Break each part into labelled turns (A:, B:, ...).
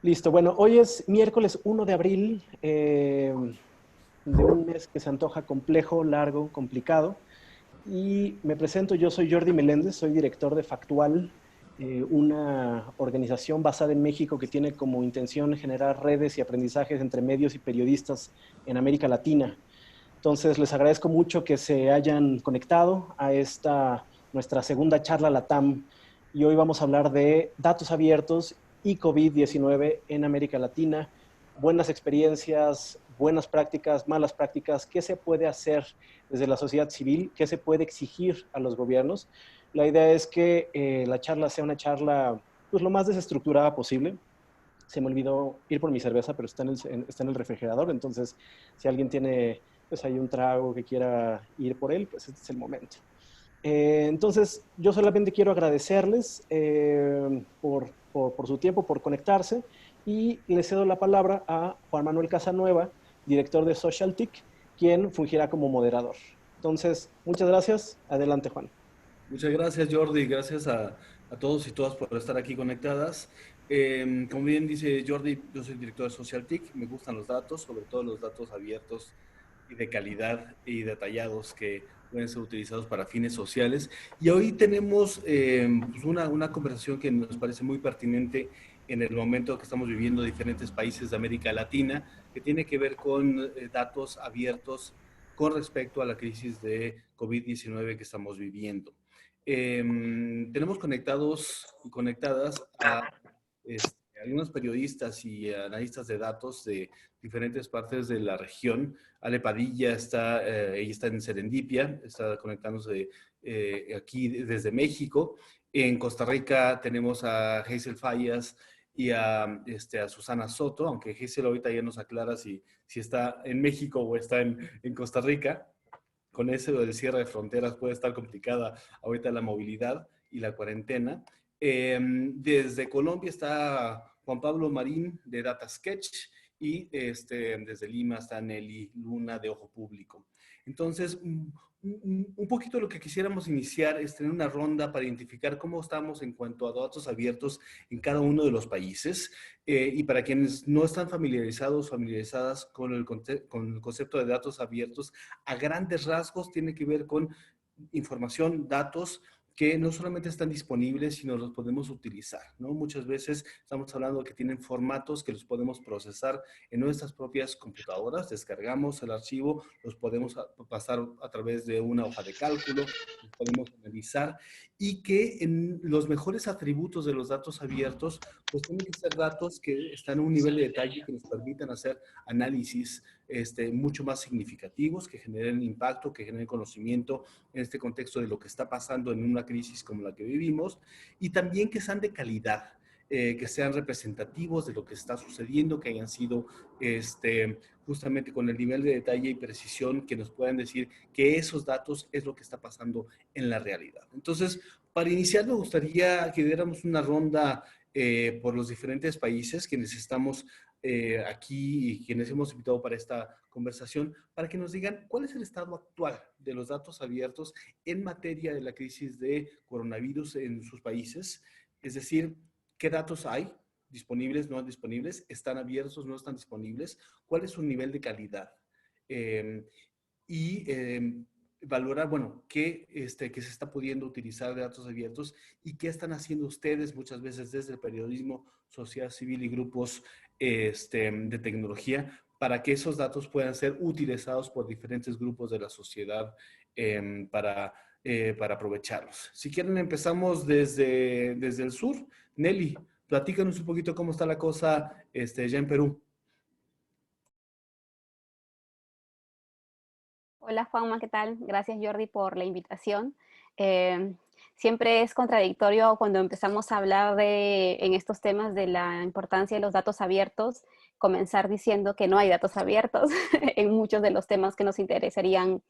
A: Listo, bueno, hoy es miércoles 1 de abril de un mes que se antoja complejo, largo, complicado. Y me presento, yo soy Jordi Meléndez, soy director de Factual, una organización basada en México que tiene como intención generar redes y aprendizajes entre medios y periodistas en América Latina. Entonces, les agradezco mucho que se hayan conectado a esta nuestra segunda charla LATAM y hoy vamos a hablar de datos abiertos y COVID-19 en América Latina, buenas experiencias, buenas prácticas, malas prácticas, qué se puede hacer desde la sociedad civil, qué se puede exigir a los gobiernos. La idea es que la charla sea una charla pues, lo más desestructurada posible. Se me olvidó ir por mi cerveza, pero está en el refrigerador, entonces si alguien tiene pues hay un trago que quiera ir por él, pues este es el momento. Entonces, yo solamente quiero agradecerles por su tiempo, por conectarse, y le cedo la palabra a Juan Manuel Casanueva, director de SocialTIC, quien fungirá como moderador. Entonces, muchas gracias. Adelante, Juan.
B: Muchas gracias, Jordi. Gracias a todos y todas por estar aquí conectadas. Como bien dice Jordi, yo soy director de SocialTIC. Me gustan los datos, sobre todo los datos abiertos y de calidad y detallados que pueden ser utilizados para fines sociales. Y hoy tenemos pues una conversación que nos parece muy pertinente en el momento que estamos viviendo diferentes países de América Latina, que tiene que ver con datos abiertos con respecto a la crisis de COVID-19 que estamos viviendo. Tenemos conectados y conectadas a algunos periodistas y analistas de datos de diferentes partes de la región. Ale Padilla ella está en Serendipia, está conectándose aquí desde México. En Costa Rica tenemos a Hazel Fallas y a Susana Soto, aunque Hazel ahorita ya nos aclara si está en México o está en Costa Rica. Con eso del cierre de fronteras puede estar complicada ahorita la movilidad y la cuarentena. Desde Colombia está Juan Pablo Marín de Data Sketch y desde Lima está Nelly Luna de Ojo Público. Entonces, un poquito lo que quisiéramos iniciar es tener una ronda para identificar cómo estamos en cuanto a datos abiertos en cada uno de los países. Y para quienes no están familiarizadas con con el concepto de datos abiertos, a grandes rasgos tiene que ver con información, datos que no solamente están disponibles, sino los podemos utilizar, ¿no? Muchas veces estamos hablando de que tienen formatos que los podemos procesar en nuestras propias computadoras, descargamos el archivo, los podemos pasar a través de una hoja de cálculo, los podemos analizar y que en los mejores atributos de los datos abiertos, pues tienen que ser datos que están a un nivel de detalle que nos permitan hacer análisis mucho más significativos, que generen impacto, que generen conocimiento en este contexto de lo que está pasando en una crisis como la que vivimos, y también que sean de calidad, que sean representativos de lo que está sucediendo, que hayan sido justamente con el nivel de detalle y precisión que nos puedan decir que esos datos es lo que está pasando en la realidad. Entonces, para iniciar, me gustaría que diéramos una ronda por los diferentes países quienes estamos aquí y quienes hemos invitado para esta conversación, para que nos digan cuál es el estado actual de los datos abiertos en materia de la crisis de coronavirus en sus países. Es decir, qué datos hay disponibles, no disponibles, están abiertos, no están disponibles, cuál es su nivel de calidad. Eh, y valorar, bueno, qué se está pudiendo utilizar de datos abiertos y qué están haciendo ustedes muchas veces desde el periodismo, sociedad civil y grupos de tecnología para que esos datos puedan ser utilizados por diferentes grupos de la sociedad para aprovecharlos. Si quieren, empezamos desde el sur. Nelly, platícanos un poquito cómo está la cosa ya en Perú.
C: Hola Juanma, ¿qué tal? Gracias Jordi por la invitación. Eh, Siempre es contradictorio cuando empezamos a hablar en estos temas de la importancia de los datos abiertos, comenzar diciendo que no hay datos abiertos en muchos de los temas que nos interesarían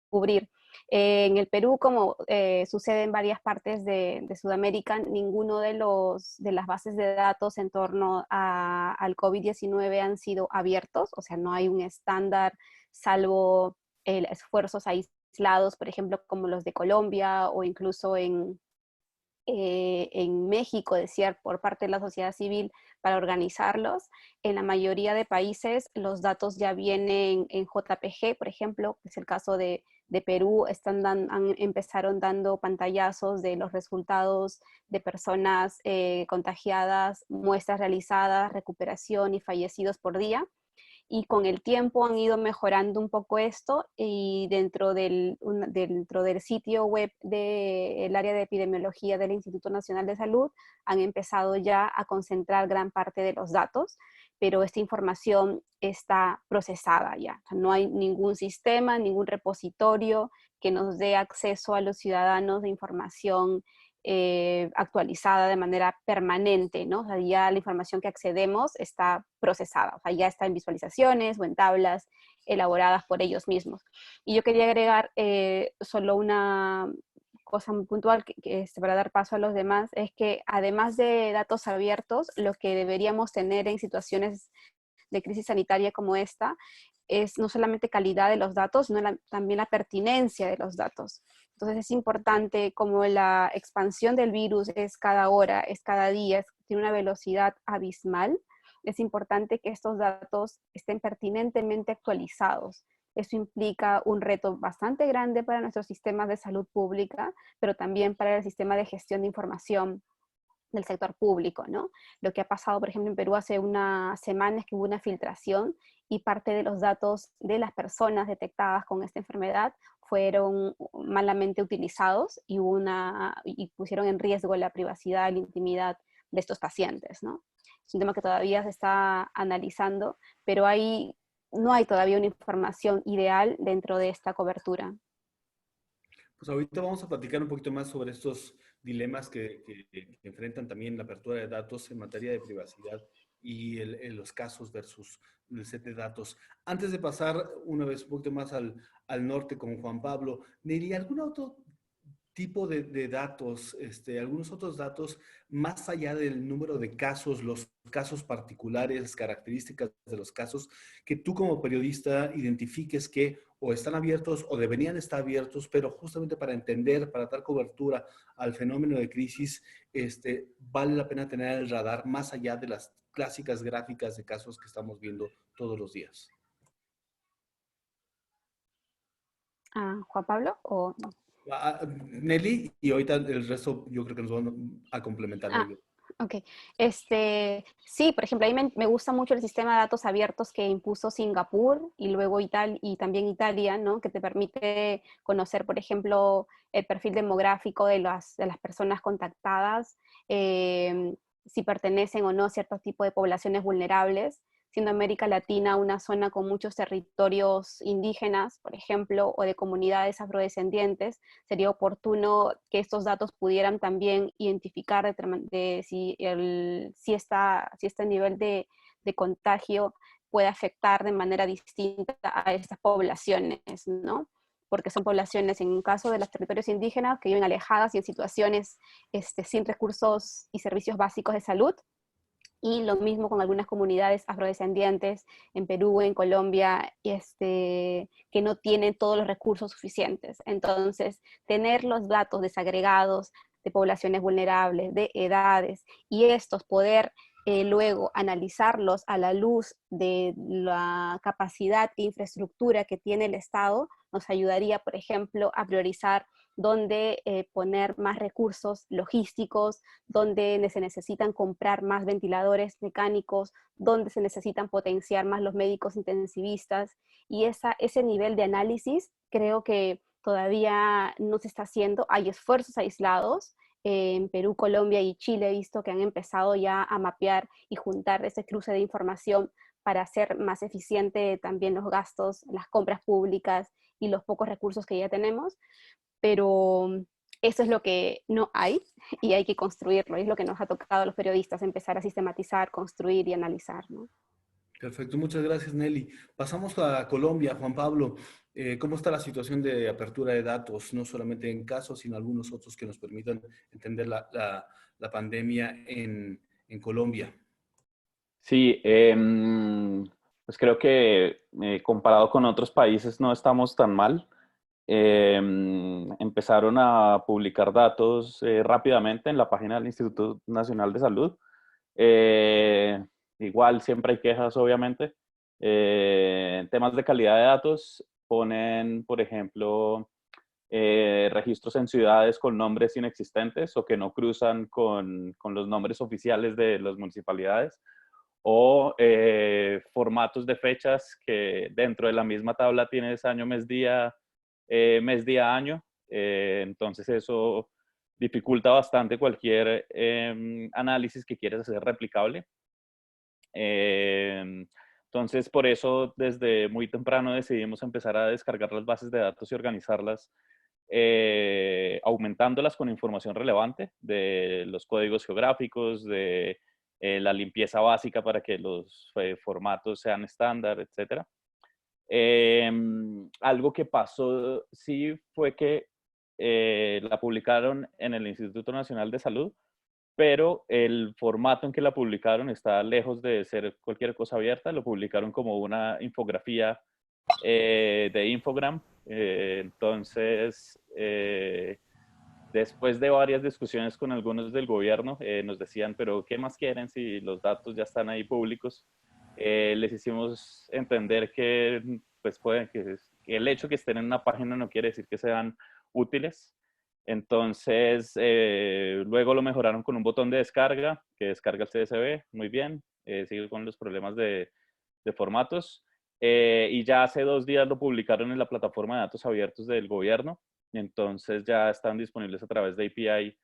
C: cubrir. En el Perú, como sucede en varias partes de Sudamérica, ninguno de las bases de datos en torno al COVID-19 han sido abiertos, o sea, no hay un estándar salvo esfuerzos aislados, por ejemplo, como los de Colombia o incluso en México, decía, por parte de la sociedad civil para organizarlos. En la mayoría de países los datos ya vienen en JPG, por ejemplo, es el caso de Perú, empezaron dando pantallazos de los resultados de personas contagiadas, muestras realizadas, recuperación y fallecidos por día. Y con el tiempo han ido mejorando un poco esto y dentro del sitio web del área de epidemiología del Instituto Nacional de Salud han empezado ya a concentrar gran parte de los datos, pero esta información está procesada ya. O sea, no hay ningún sistema, ningún repositorio que nos dé acceso a los ciudadanos de información actualizada de manera permanente, ¿no? O sea, ya la información que accedemos está procesada, o sea, ya está en visualizaciones o en tablas elaboradas por ellos mismos. Y yo quería agregar solo una cosa muy puntual para dar paso a los demás, es que además de datos abiertos, lo que deberíamos tener en situaciones de crisis sanitaria como esta es no solamente calidad de los datos, sino también la pertinencia de los datos. Entonces es importante, como la expansión del virus es cada hora, es cada día, tiene una velocidad abismal, es importante que estos datos estén pertinentemente actualizados. Eso implica un reto bastante grande para nuestros sistemas de salud pública, pero también para el sistema de gestión de información del sector público, ¿no? Lo que ha pasado, por ejemplo, en Perú hace unas semanas que hubo una filtración y parte de los datos de las personas detectadas con esta enfermedad fueron malamente utilizados y pusieron en riesgo la privacidad y la intimidad de estos pacientes, ¿no? Es un tema que todavía se está analizando, pero no hay todavía una información ideal dentro de esta cobertura.
B: Pues ahorita vamos a platicar un poquito más sobre estos dilemas que enfrentan también la apertura de datos en materia de privacidad y los casos versus el set de datos. Antes de pasar una vez un poquito más al norte con Juan Pablo, Neri, ¿algún otro tipo de datos, algunos otros datos más allá del número de casos, los casos particulares, características de los casos, que tú como periodista identifiques que o están abiertos o deberían estar abiertos, pero justamente para entender, para dar cobertura al fenómeno de crisis, vale la pena tener el radar más allá de las clásicas gráficas de casos que estamos viendo todos los días?
C: ¿Juan Pablo o no?
B: Nelly, y ahorita el resto yo creo que nos van a complementar.
C: Ok. Sí, por ejemplo, a mí me gusta mucho el sistema de datos abiertos que impuso Singapur y luego y también Italia, ¿no? Que te permite conocer, por ejemplo, el perfil demográfico de las personas contactadas, si pertenecen o no a cierto tipo de poblaciones vulnerables, siendo América Latina una zona con muchos territorios indígenas, por ejemplo, o de comunidades afrodescendientes, sería oportuno que estos datos pudieran también identificar si este nivel de contagio puede afectar de manera distinta a estas poblaciones, ¿no? Porque son poblaciones, en un caso de los territorios indígenas, que viven alejadas y en situaciones sin recursos y servicios básicos de salud, y lo mismo con algunas comunidades afrodescendientes en Perú, en Colombia, que no tienen todos los recursos suficientes. Entonces, tener los datos desagregados de poblaciones vulnerables, de edades, y estos poder luego analizarlos a la luz de la capacidad e infraestructura que tiene el Estado, nos ayudaría, por ejemplo, a priorizar dónde poner más recursos logísticos, dónde se necesitan comprar más ventiladores mecánicos, dónde se necesitan potenciar más los médicos intensivistas, y ese nivel de análisis creo que todavía no se está haciendo. Hay esfuerzos aislados. En Perú, Colombia y Chile he visto que han empezado ya a mapear y juntar ese cruce de información para hacer más eficiente también los gastos, las compras públicas y los pocos recursos que ya tenemos, pero eso es lo que no hay y hay que construirlo, es lo que nos ha tocado a los periodistas, empezar a sistematizar, construir y analizar, ¿no?
B: Perfecto, muchas gracias, Nelly. Pasamos a Colombia, Juan Pablo. ¿Cómo está la situación de apertura de datos, no solamente en casos, sino algunos otros que nos permitan entender la pandemia en Colombia?
D: Sí, pues creo que comparado con otros países no estamos tan mal. empezaron a publicar datos rápidamente en la página del Instituto Nacional de Salud. Igual siempre hay quejas, obviamente. En temas de calidad de datos, ponen, por ejemplo, registros en ciudades con nombres inexistentes o que no cruzan con los nombres oficiales de las municipalidades, o formatos de fechas que dentro de la misma tabla tienes año, mes, día, año. Entonces eso dificulta bastante cualquier análisis que quieras hacer replicable. Entonces, por eso, desde muy temprano decidimos empezar a descargar las bases de datos y organizarlas, aumentándolas con información relevante de los códigos geográficos, de la limpieza básica para que los formatos sean estándar, etc. Algo que pasó, sí, fue que la publicaron en el Instituto Nacional de Salud, pero el formato en que la publicaron está lejos de ser cualquier cosa abierta. Lo publicaron como una infografía de Infogram. Entonces, después de varias discusiones con algunos del gobierno, nos decían, pero ¿qué más quieren si los datos ya están ahí públicos? Les hicimos entender que, pues, que el hecho que estén en una página no quiere decir que sean útiles. Entonces, luego lo mejoraron con un botón de descarga, que descarga el CSV, muy bien, sigue con los problemas de formatos. Y ya hace 2 días lo publicaron en la plataforma de datos abiertos del gobierno, entonces ya están disponibles a través de API.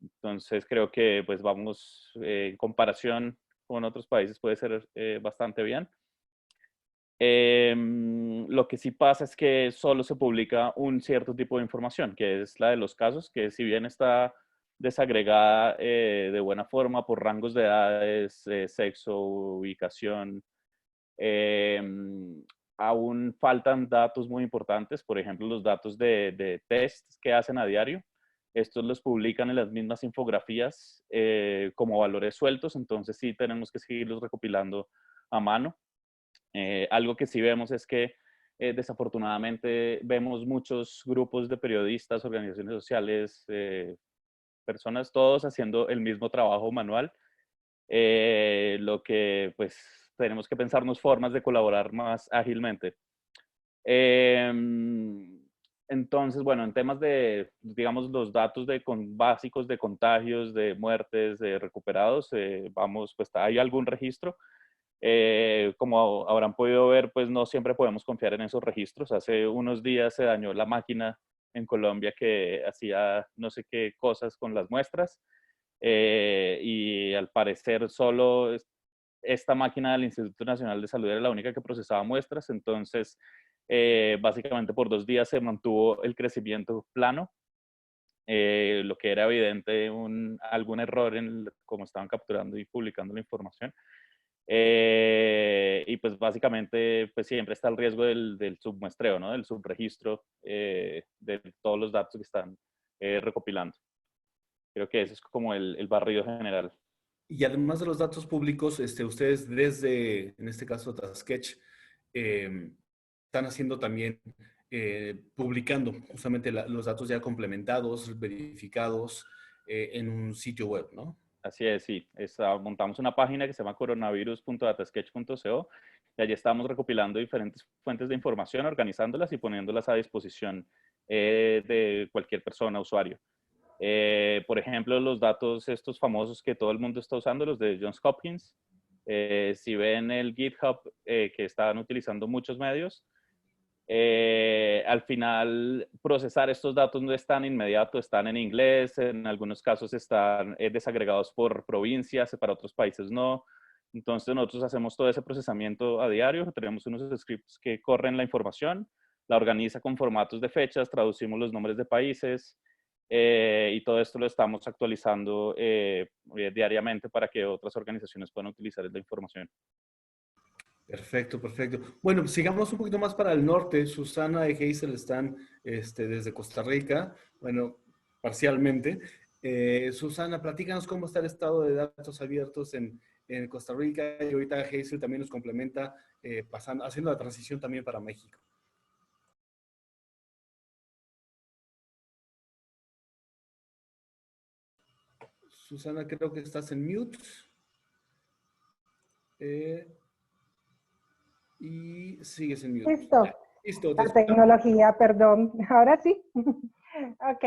D: Entonces creo que pues vamos, en comparación con otros países puede ser bastante bien. Lo que sí pasa es que solo se publica un cierto tipo de información, que es la de los casos, que si bien está desagregada de buena forma por rangos de edades, sexo, ubicación, aún faltan datos muy importantes, por ejemplo, los datos de tests que hacen a diario. Estos los publican en las mismas infografías como valores sueltos, entonces sí tenemos que seguirlos recopilando a mano. Algo que sí vemos es que desafortunadamente vemos muchos grupos de periodistas, organizaciones sociales, personas, todos haciendo el mismo trabajo manual, lo que pues tenemos que pensarnos formas de colaborar más ágilmente. Entonces, bueno, en temas de, digamos, los datos básicos de contagios, de muertes, de recuperados, vamos, pues hay algún registro. Como habrán podido ver, pues no siempre podemos confiar en esos registros. Hace unos días se dañó la máquina en Colombia que hacía no sé qué cosas con las muestras, y al parecer solo esta máquina del Instituto Nacional de Salud era la única que procesaba muestras. Entonces, básicamente por 2 días se mantuvo el crecimiento plano, lo que era evidente algún error en cómo estaban capturando y publicando la información. Y pues básicamente pues siempre está el riesgo del submuestreo, ¿no? Del subregistro de todos los datos que están recopilando. Creo que eso es como el barrido general.
B: Y además de los datos públicos, ustedes desde, en este caso, Tasketch, están haciendo también, publicando justamente los datos ya complementados, verificados en un sitio web, ¿no?
D: Así es, sí. Montamos una página que se llama coronavirus.datasketch.co y allí estamos recopilando diferentes fuentes de información, organizándolas y poniéndolas a disposición de cualquier persona, usuario. Por ejemplo, los datos estos famosos que todo el mundo está usando, los de Johns Hopkins. Si ven el GitHub que están utilizando muchos medios, al final procesar estos datos no es tan inmediato, están en inglés, en algunos casos están desagregados por provincias, para otros países no. Entonces nosotros hacemos todo ese procesamiento a diario, tenemos unos scripts que corren la información, la organiza con formatos de fechas, traducimos los nombres de países, y todo esto lo estamos actualizando diariamente para que otras organizaciones puedan utilizar la información.
B: Perfecto, perfecto. Bueno, pues sigamos un poquito más para el norte. Susana y Hazel están desde Costa Rica, bueno, parcialmente. Susana, platícanos cómo está el estado de datos abiertos en Costa Rica, y ahorita Hazel también nos complementa, haciendo la transición también para México. Susana, creo que estás en mute. Y sigues en mute.
E: Listo.
B: Listo, te
E: La
B: escuchamos.
E: tecnología, perdón. Ahora sí. Ok,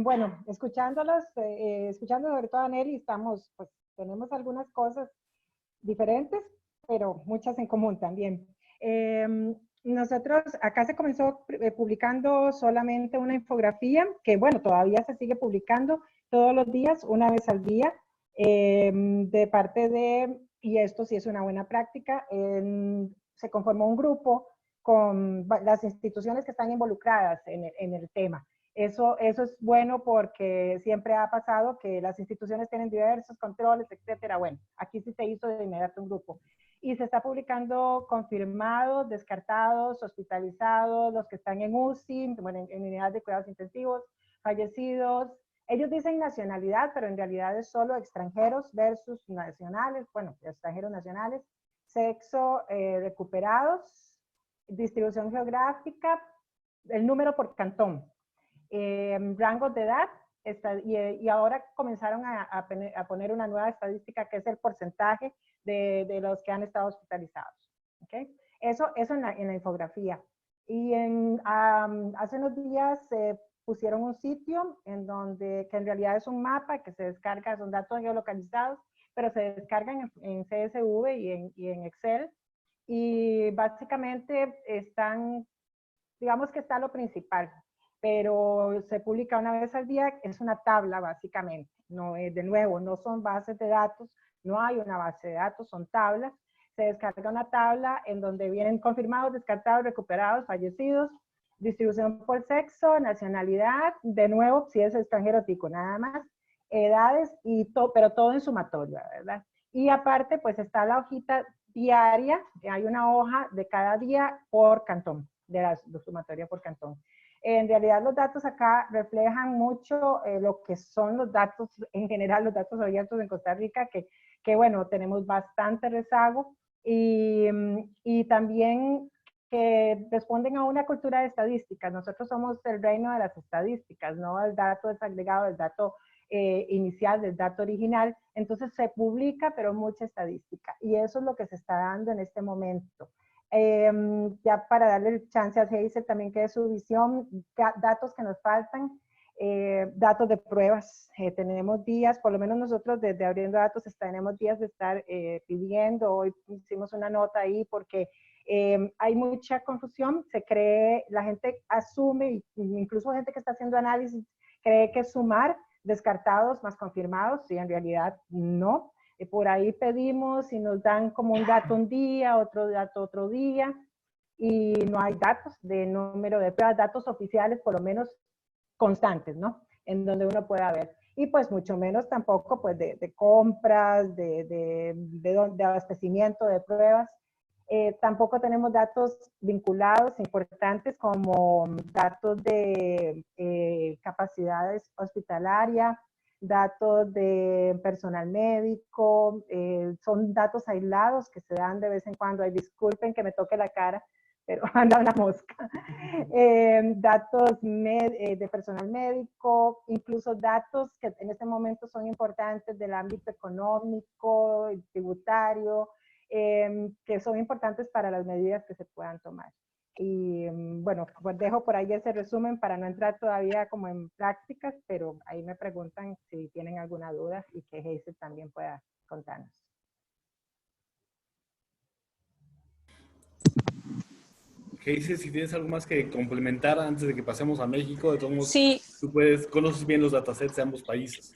E: bueno, escuchándolos, escuchando sobre todo a Nelly, estamos, pues, tenemos algunas cosas diferentes, pero muchas en común también. Nosotros, acá se comenzó publicando solamente una infografía, que bueno, todavía se sigue publicando todos los días, una vez al día, de parte de, y esto sí es una buena práctica, se conformó un grupo con las instituciones que están involucradas en el tema. Eso es bueno porque siempre ha pasado que las instituciones tienen diversos controles, etcétera. Bueno, aquí sí se hizo de inmediato un grupo. Y se está publicando confirmados, descartados, hospitalizados, los que están en UCI, bueno, en unidades de cuidados intensivos, fallecidos. Ellos dicen nacionalidad, pero en realidad es solo extranjeros versus nacionales, bueno, extranjeros nacionales, sexo, recuperados, distribución geográfica, el número por cantón. Rangos de edad, y ahora comenzaron a poner una nueva estadística que es el porcentaje de los que han estado hospitalizados. ¿Okay? Eso en la infografía. Y hace unos días pusieron un sitio en donde, que en realidad es un mapa que se descarga, son datos geolocalizados, pero se descargan en CSV y en Excel. Y básicamente están, digamos que está lo principal, pero se publica una vez al día, es una tabla básicamente, no es, de nuevo, no son bases de datos, no hay una base de datos, son tablas, se descarga una tabla en donde vienen confirmados, descartados, recuperados, fallecidos, distribución por sexo, nacionalidad, de nuevo, si es extranjero tico, nada más, edades, pero todo en sumatoria, ¿verdad? Y aparte, pues está la hojita diaria, hay una hoja de cada día por cantón, de la sumatoria por cantón. En realidad los datos acá reflejan mucho lo que son los datos, en general los datos abiertos en Costa Rica, que bueno, tenemos bastante rezago y también que responden a una cultura de estadísticas. Nosotros somos el reino de las estadísticas, no el dato desagregado, el dato inicial, del dato original. Entonces se publica, pero mucha estadística. Y eso es lo que se está dando en este momento. Ya para darle el chance a Hazel también que es su visión, datos que nos faltan, datos de pruebas. Tenemos días, por lo menos nosotros desde Abriendo Datos tenemos días de estar pidiendo, hoy hicimos una nota ahí porque hay mucha confusión, se cree, la gente asume, incluso gente que está haciendo análisis, cree que es sumar descartados más confirmados, y en realidad no. Por ahí pedimos y nos dan como un dato un día, otro dato otro día, y no hay datos de número de pruebas, datos oficiales por lo menos constantes, ¿no? En donde uno pueda ver. Y pues mucho menos tampoco pues de compras, de abastecimiento de pruebas. Tampoco tenemos datos vinculados importantes como datos de capacidades hospitalarias, datos de personal médico, son datos aislados que se dan de vez en cuando. Ay, disculpen que me toque la cara, pero anda una mosca. Datos de personal médico, incluso datos que en este momento son importantes del ámbito económico, tributario, que son importantes para las medidas que se puedan tomar. Y bueno, pues dejo por ahí ese resumen para no entrar todavía como en prácticas, pero ahí me preguntan si tienen alguna duda y que Hazel también pueda contarnos.
B: Hazel, si tienes algo más que complementar antes de que pasemos a México, de todos modos,
F: Sí.
B: tú conoces bien los datasets de ambos países.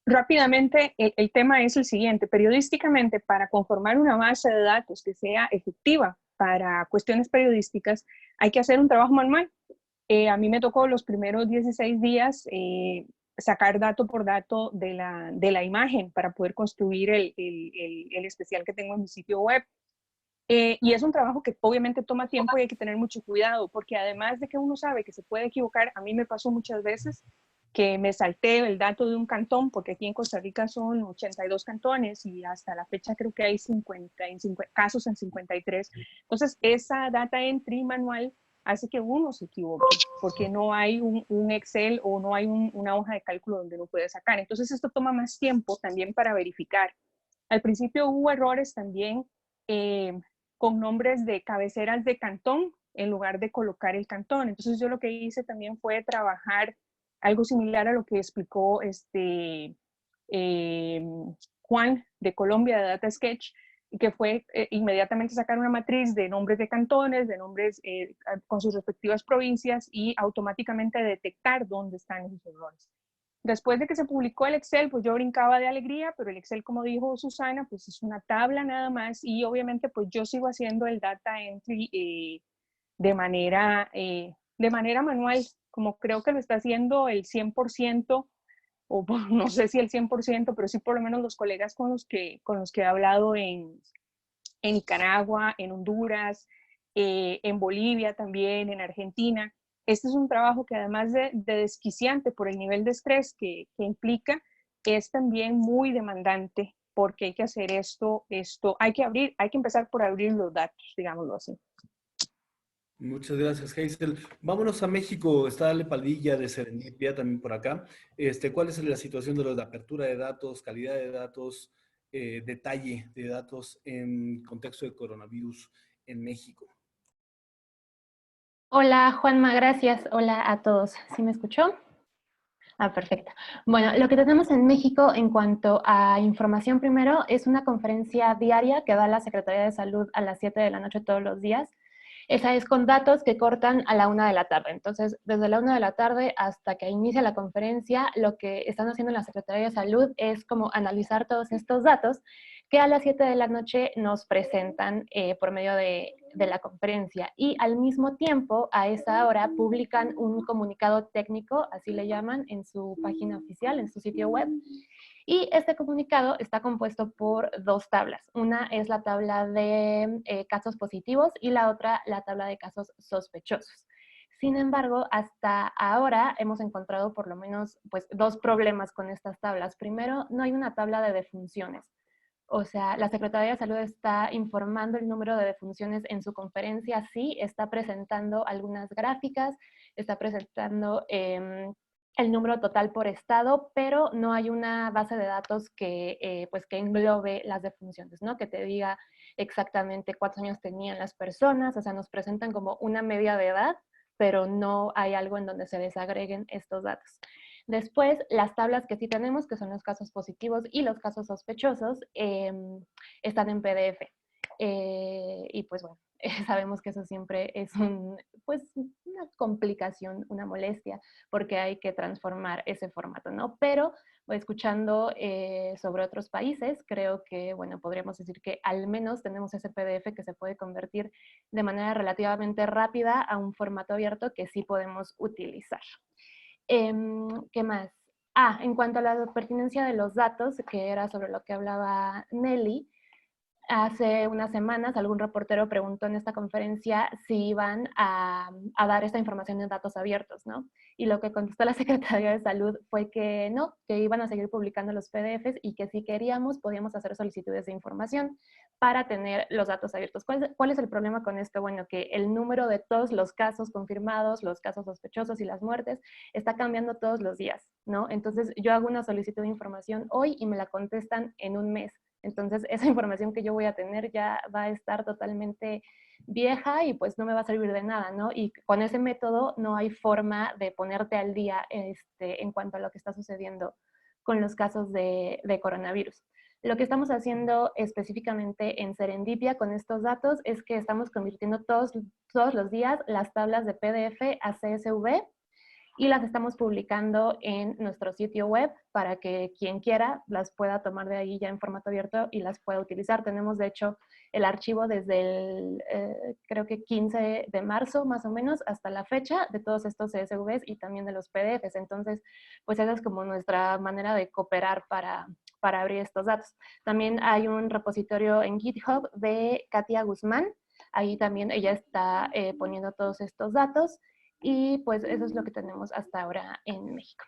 F: Rápidamente, el tema es el siguiente. Periodísticamente, para conformar una base de datos que sea efectiva para cuestiones periodísticas, hay que hacer un trabajo manual. A mí me tocó los primeros 16 días sacar dato por dato de la imagen para poder construir el especial que tengo en mi sitio web. Y es un trabajo que obviamente toma tiempo y hay que tener mucho cuidado, porque además de que uno sabe que se puede equivocar, a mí me pasó muchas veces que me salté el dato de un cantón, porque aquí en Costa Rica son 82 cantones y hasta la fecha creo que hay 50 casos en 53. Entonces, esa data entry manual hace que uno se equivoque, porque no hay un Excel o no hay una hoja de cálculo donde uno puede sacar. Entonces esto toma más tiempo también para verificar. Al principio hubo errores también con nombres de cabeceras de cantón en lugar de colocar el cantón. Entonces yo lo que hice también fue trabajar algo similar a lo que explicó Juan de Colombia, de Data Sketch, que fue inmediatamente sacar una matriz de nombres de cantones, de nombres con sus respectivas provincias y automáticamente detectar dónde están esos errores. Después de que se publicó el Excel, pues yo brincaba de alegría, pero el Excel, como dijo Susana, pues es una tabla nada más y obviamente pues yo sigo haciendo el data entry de manera manual, como creo que lo está haciendo el 100%, o no sé si el 100%, pero sí por lo menos los colegas con los que he hablado en Nicaragua, en Honduras, en Bolivia también, en Argentina. Este es un trabajo que además de desquiciante por el nivel de estrés que implica, es también muy demandante porque hay que hacer esto, hay que empezar por abrir los datos, digámoslo así.
B: Muchas gracias, Hazel. Vámonos a México. Está Ale Padilla de Serendipia también por acá. ¿Cuál es la situación de la apertura de datos, calidad de datos, detalle de datos en contexto de coronavirus en México?
G: Hola Juanma, gracias. Hola a todos. ¿Sí me escuchó? Perfecto. Bueno, lo que tenemos en México en cuanto a información primero es una conferencia diaria que da la Secretaría de Salud a las 7 de la noche todos los días. Esa es con datos que cortan a la 1 de la tarde. Entonces, desde la 1 de la tarde hasta que inicia la conferencia, lo que están haciendo en la Secretaría de Salud es como analizar todos estos datos que a las 7 de la noche nos presentan por medio de la conferencia. Y al mismo tiempo, a esa hora, publican un comunicado técnico, así le llaman, en su página oficial, en su sitio web. Y este comunicado está compuesto por dos tablas. Una es la tabla de casos positivos y la otra la tabla de casos sospechosos. Sin embargo, hasta ahora hemos encontrado por lo menos pues, dos problemas con estas tablas. Primero, no hay una tabla de defunciones. O sea, la Secretaría de Salud está informando el número de defunciones en su conferencia, sí, está presentando algunas gráficas, está presentando el número total por estado, pero no hay una base de datos que, pues, que englobe las defunciones, ¿no? Que te diga exactamente cuántos años tenían las personas, o sea, nos presentan como una media de edad, pero no hay algo en donde se desagreguen estos datos. Después, las tablas que sí tenemos, que son los casos positivos y los casos sospechosos, están en PDF. Y pues bueno, sabemos que eso siempre es pues una complicación, una molestia, porque hay que transformar ese formato, ¿no? Pero escuchando sobre otros países, creo que, bueno, podríamos decir que al menos tenemos ese PDF que se puede convertir de manera relativamente rápida a un formato abierto que sí podemos utilizar. ¿Qué más? En cuanto a la pertinencia de los datos, que era sobre lo que hablaba Nelly, hace unas semanas algún reportero preguntó en esta conferencia si iban a dar esta información en datos abiertos, ¿no? Y lo que contestó la Secretaría de Salud fue que no, que iban a seguir publicando los PDFs y que si queríamos podíamos hacer solicitudes de información para tener los datos abiertos. ¿Cuál es el problema con esto? Bueno, que el número de todos los casos confirmados, los casos sospechosos y las muertes está cambiando todos los días, ¿no? Entonces yo hago una solicitud de información hoy y me la contestan en un mes. Entonces, esa información que yo voy a tener ya va a estar totalmente vieja y pues no me va a servir de nada, ¿no? Y con ese método no hay forma de ponerte al día en cuanto a lo que está sucediendo con los casos de coronavirus. Lo que estamos haciendo específicamente en Serendipia con estos datos es que estamos convirtiendo todos los días las tablas de PDF a CSV y las estamos publicando en nuestro sitio web para que quien quiera las pueda tomar de ahí ya en formato abierto y las pueda utilizar. Tenemos, de hecho, el archivo desde el, creo que 15 de marzo, más o menos, hasta la fecha de todos estos CSVs y también de los PDFs. Entonces, pues esa es como nuestra manera de cooperar para abrir estos datos. También hay un repositorio en GitHub de Katia Guzmán. Ahí también ella está poniendo todos estos datos. Y pues eso es lo que tenemos hasta ahora en México.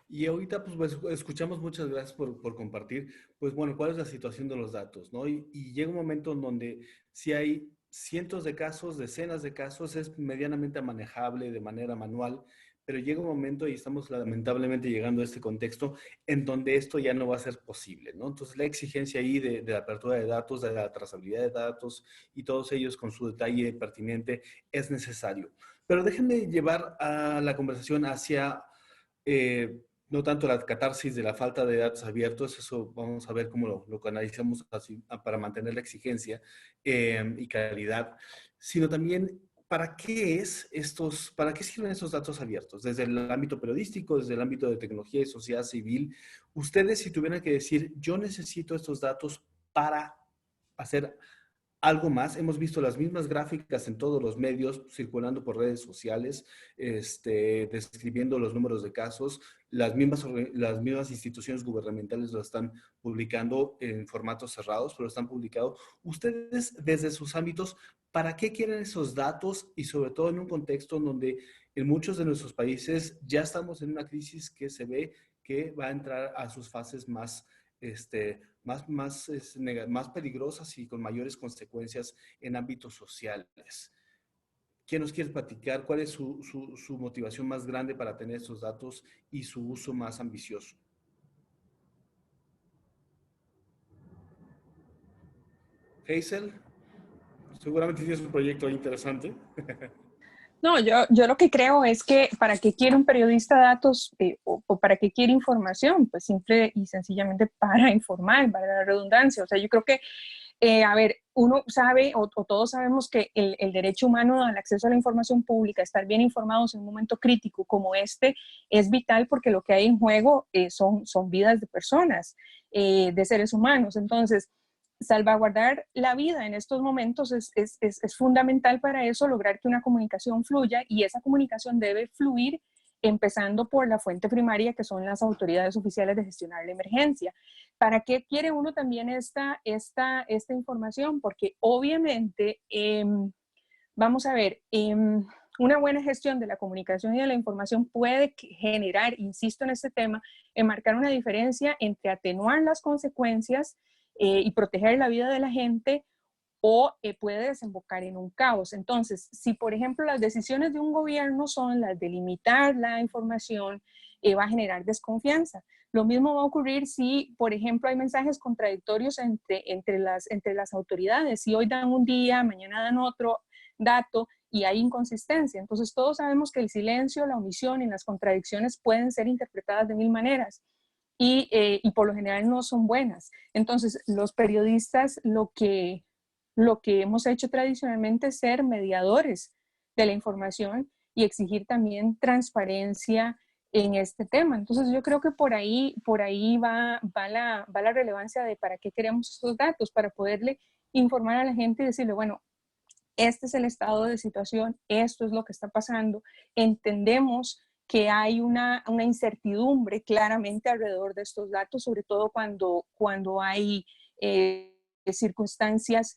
B: Y ahorita pues escuchamos, muchas gracias por compartir, pues bueno, cuál es la situación de los datos, ¿no? Y llega un momento en donde sí hay cientos de casos, decenas de casos, es medianamente manejable de manera manual, pero llega un momento, y estamos lamentablemente llegando a este contexto, en donde esto ya no va a ser posible, ¿no? Entonces, la exigencia ahí de la apertura de datos, de la trazabilidad de datos, y todos ellos con su detalle pertinente, es necesario. Pero déjenme llevar a la conversación hacia, no tanto la catarsis de la falta de datos abiertos, eso vamos a ver cómo lo canalizamos así, para mantener la exigencia y calidad, sino también para qué sirven estos datos abiertos, desde el ámbito periodístico, desde el ámbito de tecnología y sociedad civil. Ustedes, si tuvieran que decir, yo necesito estos datos para hacer algo más, hemos visto las mismas gráficas en todos los medios circulando por redes sociales, describiendo los números de casos, las mismas instituciones gubernamentales lo están publicando en formatos cerrados, pero lo están publicando. Ustedes, desde sus ámbitos, ¿para qué quieren esos datos? Y sobre todo en un contexto en donde en muchos de nuestros países ya estamos en una crisis que se ve que va a entrar a sus fases más peligrosas y con mayores consecuencias en ámbitos sociales. ¿Quién nos quiere platicar cuál es su motivación más grande para tener estos datos y su uso más ambicioso? Hazel, seguramente tienes un proyecto interesante.
F: No, yo lo que creo es que para qué quiere un periodista datos o para qué quiere información, pues simple y sencillamente para informar, para la redundancia. O sea, yo creo que, a ver, uno sabe o todos sabemos que el derecho humano al acceso a la información pública, estar bien informados en un momento crítico como este, es vital porque lo que hay en juego son vidas de personas, de seres humanos. Entonces, salvaguardar la vida en estos momentos es fundamental para eso, lograr que una comunicación fluya, y esa comunicación debe fluir empezando por la fuente primaria, que son las autoridades oficiales de gestionar la emergencia. ¿Para qué quiere uno también esta información? Porque obviamente, vamos a ver, una buena gestión de la comunicación y de la información puede generar, insisto en este tema, en marcar una diferencia entre atenuar las consecuencias y proteger la vida de la gente, o puede desembocar en un caos. Entonces, si por ejemplo las decisiones de un gobierno son las de limitar la información, va a generar desconfianza. Lo mismo va a ocurrir si, por ejemplo, hay mensajes contradictorios entre las autoridades. Si hoy dan un día, mañana dan otro dato y hay inconsistencia. Entonces, todos sabemos que el silencio, la omisión y las contradicciones pueden ser interpretadas de mil maneras. Y por lo general no son buenas. Entonces, los periodistas lo que hemos hecho tradicionalmente es ser mediadores de la información y exigir también transparencia en este tema. Entonces, yo creo que por ahí va la relevancia de para qué queremos estos datos, para poderle informar a la gente y decirle, bueno, este es el estado de situación, esto es lo que está pasando, entendemos que hay una incertidumbre claramente alrededor de estos datos, sobre todo cuando hay circunstancias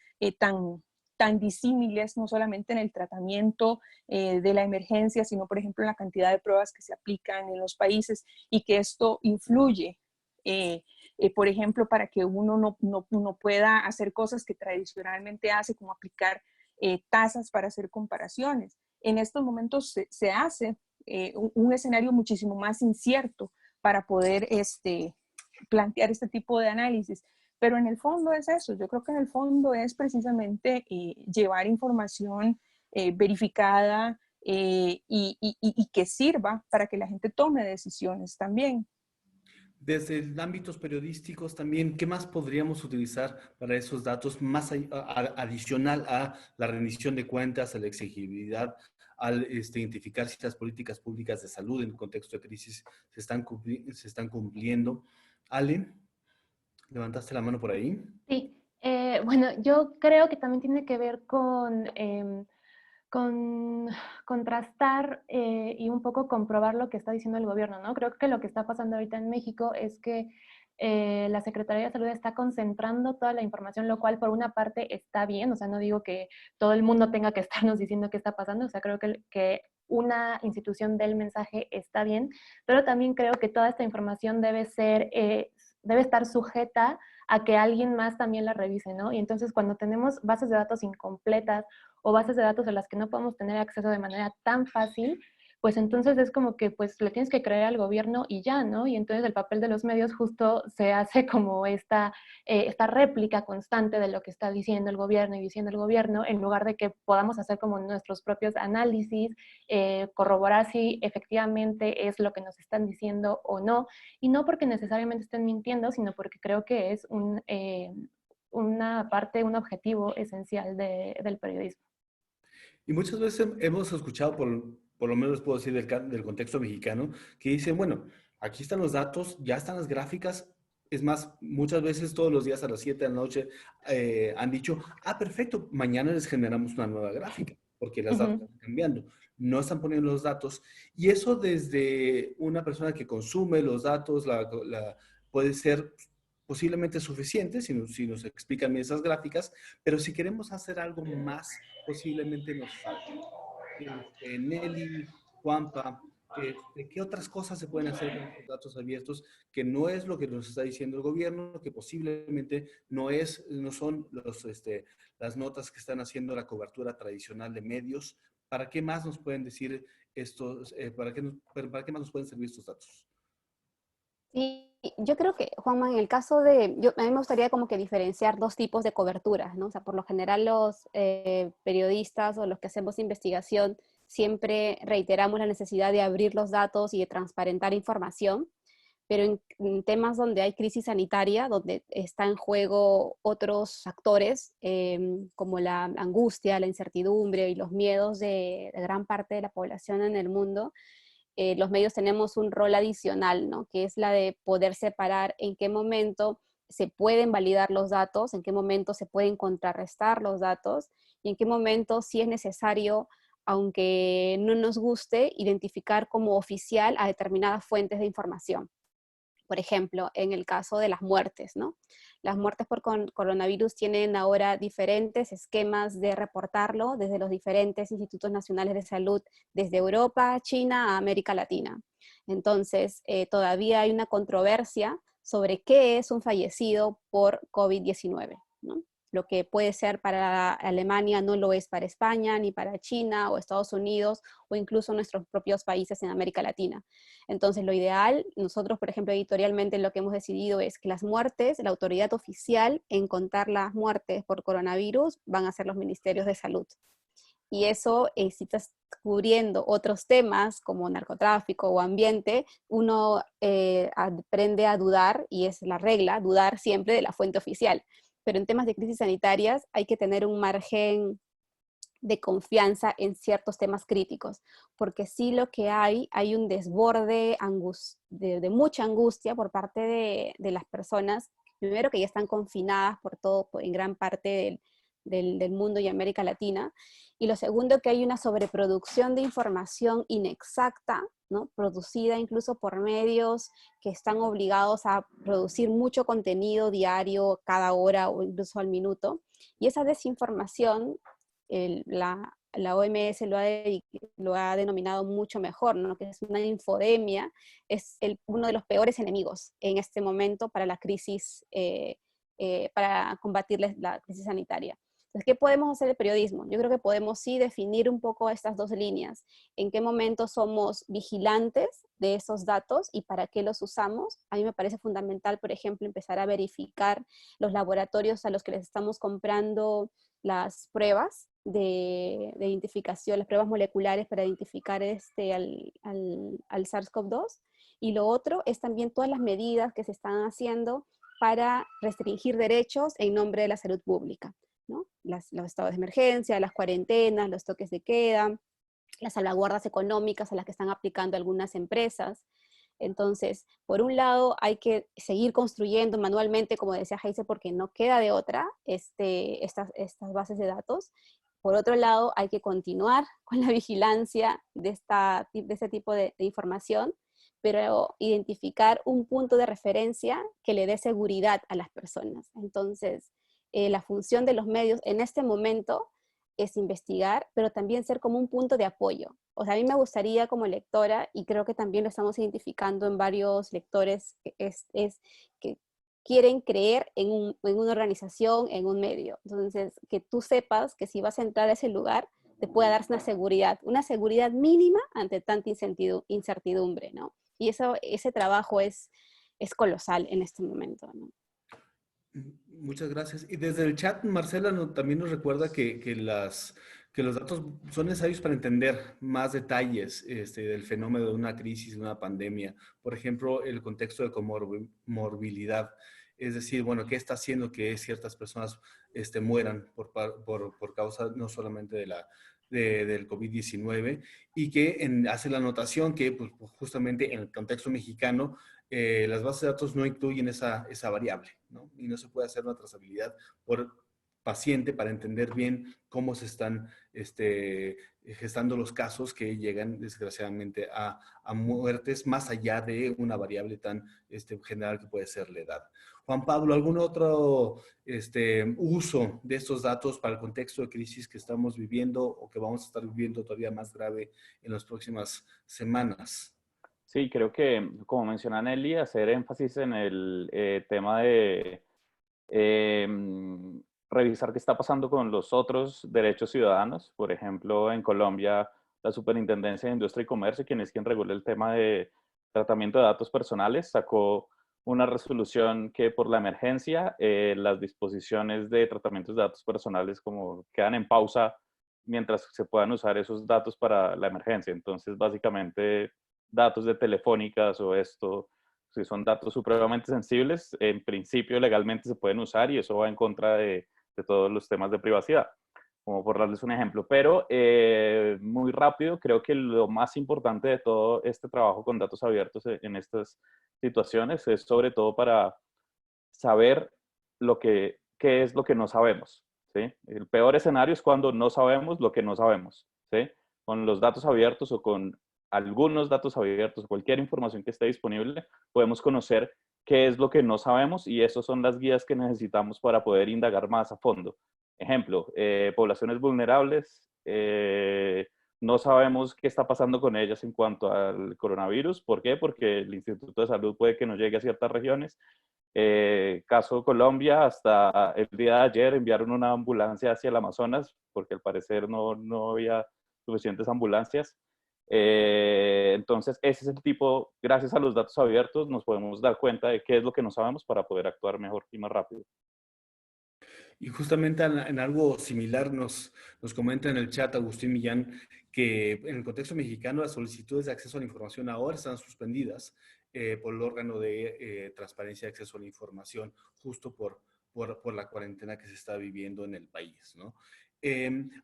F: tan disímiles, no solamente en el tratamiento de la emergencia, sino por ejemplo en la cantidad de pruebas que se aplican en los países, y que esto influye, por ejemplo, para que uno no pueda hacer cosas que tradicionalmente hace, como aplicar tasas para hacer comparaciones. En estos momentos se hace un escenario muchísimo más incierto para poder plantear este tipo de análisis. Pero en el fondo es eso, yo creo que en el fondo es precisamente llevar información verificada y que sirva para que la gente tome decisiones también.
B: Desde ámbitos periodísticos también, ¿qué más podríamos utilizar para esos datos, más adicional a la rendición de cuentas, a la exigibilidad, al identificar si las políticas públicas de salud en el contexto de crisis se están cumpliendo? Ale, ¿levantaste la mano por ahí?
G: Sí, bueno, yo creo que también tiene que ver con contrastar y un poco comprobar lo que está diciendo el gobierno, ¿no? Creo que lo que está pasando ahorita en México es que la Secretaría de Salud está concentrando toda la información, lo cual por una parte está bien, o sea, no digo que todo el mundo tenga que estarnos diciendo qué está pasando, o sea, creo que una institución del mensaje está bien, pero también creo que toda esta información debe ser debe estar sujeta a que alguien más también la revise, ¿no? Y entonces cuando tenemos bases de datos incompletas o bases de datos a las que no podemos tener acceso de manera tan fácil, pues entonces es como que pues le tienes que creer al gobierno y ya, ¿no? Y entonces el papel de los medios justo se hace como esta réplica constante de lo que está diciendo el gobierno y diciendo el gobierno, en lugar de que podamos hacer como nuestros propios análisis, corroborar si efectivamente es lo que nos están diciendo o no, y no porque necesariamente estén mintiendo, sino porque creo que es una parte, un objetivo esencial del periodismo.
B: Y muchas veces hemos escuchado, por lo menos puedo decir del contexto mexicano, que dicen, bueno, aquí están los datos, ya están las gráficas. Es más, muchas veces todos los días a las 7 de la noche han dicho, perfecto, mañana les generamos una nueva gráfica, porque las datos están cambiando. No están poniendo los datos. Y eso desde una persona que consume los datos puede ser posiblemente suficiente si nos explican bien esas gráficas, pero si queremos hacer algo más, posiblemente nos falte. Nelly, Juanpa, ¿qué otras cosas se pueden hacer con estos datos abiertos que no es lo que nos está diciendo el gobierno, que posiblemente no son las notas que están haciendo la cobertura tradicional de medios? ¿Para qué más nos pueden decir estos, para qué más nos pueden servir estos datos?
C: Sí, yo creo que, Juanma, en el caso a mí me gustaría como que diferenciar dos tipos de coberturas, ¿no? O sea, por lo general los periodistas o los que hacemos investigación siempre reiteramos la necesidad de abrir los datos y de transparentar información, pero en temas donde hay crisis sanitaria, donde está en juego otros actores, como la angustia, la incertidumbre y los miedos de gran parte de la población en el mundo, los medios tenemos un rol adicional, ¿no? Que es la de poder separar en qué momento se pueden validar los datos, en qué momento se pueden contrarrestar los datos y en qué momento sí es necesario, aunque no nos guste, identificar como oficial a determinadas fuentes de información. Por ejemplo, en el caso de las muertes, ¿no? Las muertes por coronavirus tienen ahora diferentes esquemas de reportarlo desde los diferentes institutos nacionales de salud, desde Europa, China a América Latina. Entonces, todavía hay una controversia sobre qué es un fallecido por COVID-19, ¿no? Lo que puede ser para Alemania no lo es para España, ni para China o Estados Unidos, o incluso nuestros propios países en América Latina. Entonces, lo ideal, nosotros, por ejemplo, editorialmente lo que hemos decidido es que las muertes, la autoridad oficial en contar las muertes por coronavirus van a ser los ministerios de salud. Y eso, si estás cubriendo otros temas como narcotráfico o ambiente, uno aprende a dudar, y es la regla, dudar siempre de la fuente oficial. Pero en temas de crisis sanitarias hay que tener un margen de confianza en ciertos temas críticos, porque sí lo que hay un desborde de mucha angustia por parte de las personas, primero que ya están confinadas en gran parte del mundo y América Latina, y lo segundo que hay una sobreproducción de información inexacta, ¿no? Producida incluso por medios que están obligados a producir mucho contenido diario, cada hora o incluso al minuto, y esa desinformación la OMS lo ha denominado mucho mejor, ¿no? Que es una infodemia, es uno de los peores enemigos en este momento para la crisis, para combatir la crisis sanitaria. Entonces, ¿qué podemos hacer el periodismo? Yo creo que podemos sí definir un poco estas dos líneas, en qué momento somos vigilantes de esos datos y para qué los usamos. A mí me parece fundamental, por ejemplo, empezar a verificar los laboratorios a los que les estamos comprando las pruebas de identificación, las pruebas moleculares para identificar al SARS-CoV-2. Y lo otro es también todas las medidas que se están haciendo para restringir derechos en nombre de la salud pública, ¿no? Los estados de emergencia, las cuarentenas, los toques de queda, las salvaguardas económicas a las que están aplicando algunas empresas. Entonces, por un lado, hay que seguir construyendo manualmente, como decía Heise, porque no queda de otra estas bases de datos. Por otro lado, hay que continuar con la vigilancia de este tipo de información, pero identificar un punto de referencia que le dé seguridad a las personas. Entonces, la función de los medios en este momento es investigar, pero también ser como un punto de apoyo. O sea, a mí me gustaría como lectora, y creo que también lo estamos identificando en varios lectores, es que quieren creer en una organización, en un medio. Entonces, que tú sepas que si vas a entrar a ese lugar, te pueda dar una seguridad mínima ante tanta incertidumbre, ¿no? Y ese trabajo es colosal en este momento, ¿no?
B: Muchas gracias. Y desde el chat, Marcela también nos recuerda que los datos son necesarios para entender más detalles del fenómeno de una crisis, de una pandemia. Por ejemplo, el contexto de comorbilidad. Es decir, bueno, ¿qué está haciendo que ciertas personas mueran por causa no solamente del COVID-19? Y que hace la anotación que pues, justamente en el contexto mexicano, las bases de datos no incluyen esa variable, ¿no? Y no se puede hacer una trazabilidad por paciente para entender bien cómo se están gestando los casos que llegan desgraciadamente a muertes más allá de una variable tan general que puede ser la edad. Juan Pablo, ¿algún otro uso de estos datos para el contexto de crisis que estamos viviendo o que vamos a estar viviendo todavía más grave en las próximas semanas?
D: Sí, creo que, como menciona Nelly, hacer énfasis en el tema de revisar qué está pasando con los otros derechos ciudadanos. Por ejemplo, en Colombia, la Superintendencia de Industria y Comercio, quien regula el tema de tratamiento de datos personales, sacó una resolución que por la emergencia, las disposiciones de tratamientos de datos personales como quedan en pausa mientras se puedan usar esos datos para la emergencia. Entonces, básicamente, datos de telefónicas o esto, si son datos supremamente sensibles, en principio legalmente se pueden usar y eso va en contra de todos los temas de privacidad, como por darles un ejemplo. Pero muy rápido, creo que lo más importante de todo este trabajo con datos abiertos en estas situaciones es sobre todo para saber qué es lo que no sabemos, ¿sí? El peor escenario es cuando no sabemos lo que no sabemos, ¿sí? Con los datos abiertos o con algunos datos abiertos, cualquier información que esté disponible, podemos conocer qué es lo que no sabemos y esas son las guías que necesitamos para poder indagar más a fondo. Ejemplo, poblaciones vulnerables, no sabemos qué está pasando con ellas en cuanto al coronavirus. ¿Por qué? Porque el Instituto de Salud puede que no llegue a ciertas regiones. Caso Colombia, hasta el día de ayer enviaron una ambulancia hacia el Amazonas porque al parecer no había suficientes ambulancias. Entonces, ese es el tipo, gracias a los datos abiertos, nos podemos dar cuenta de qué es lo que no sabemos para poder actuar mejor y más rápido.
B: Y justamente en algo similar nos comenta en el chat Agustín Millán que en el contexto mexicano las solicitudes de acceso a la información ahora están suspendidas por el órgano de transparencia de acceso a la información, justo por la cuarentena que se está viviendo en el país, ¿no?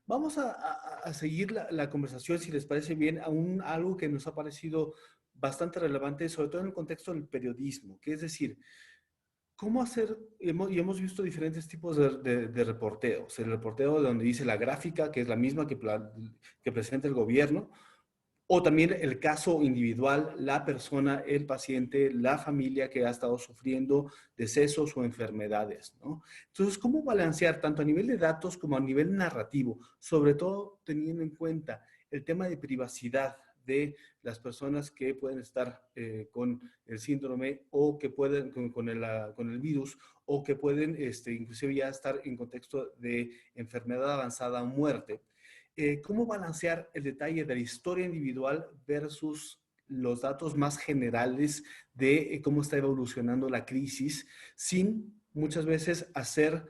B: Vamos a seguir la conversación, si les parece bien, a algo que nos ha parecido bastante relevante, sobre todo en el contexto del periodismo, que es decir, ¿cómo hacer? Y hemos visto diferentes tipos de reporteos. El reporteo donde dice la gráfica, que es la misma que presenta el gobierno, o también el caso individual, la persona, el paciente, la familia que ha estado sufriendo decesos o enfermedades, ¿no? Entonces, ¿cómo balancear tanto a nivel de datos como a nivel narrativo? Sobre todo teniendo en cuenta el tema de privacidad de las personas que pueden estar con el síndrome o que pueden con el virus o que pueden inclusive ya estar en contexto de enfermedad avanzada o muerte. ¿Cómo balancear el detalle de la historia individual versus los datos más generales de cómo está evolucionando la crisis sin muchas veces hacer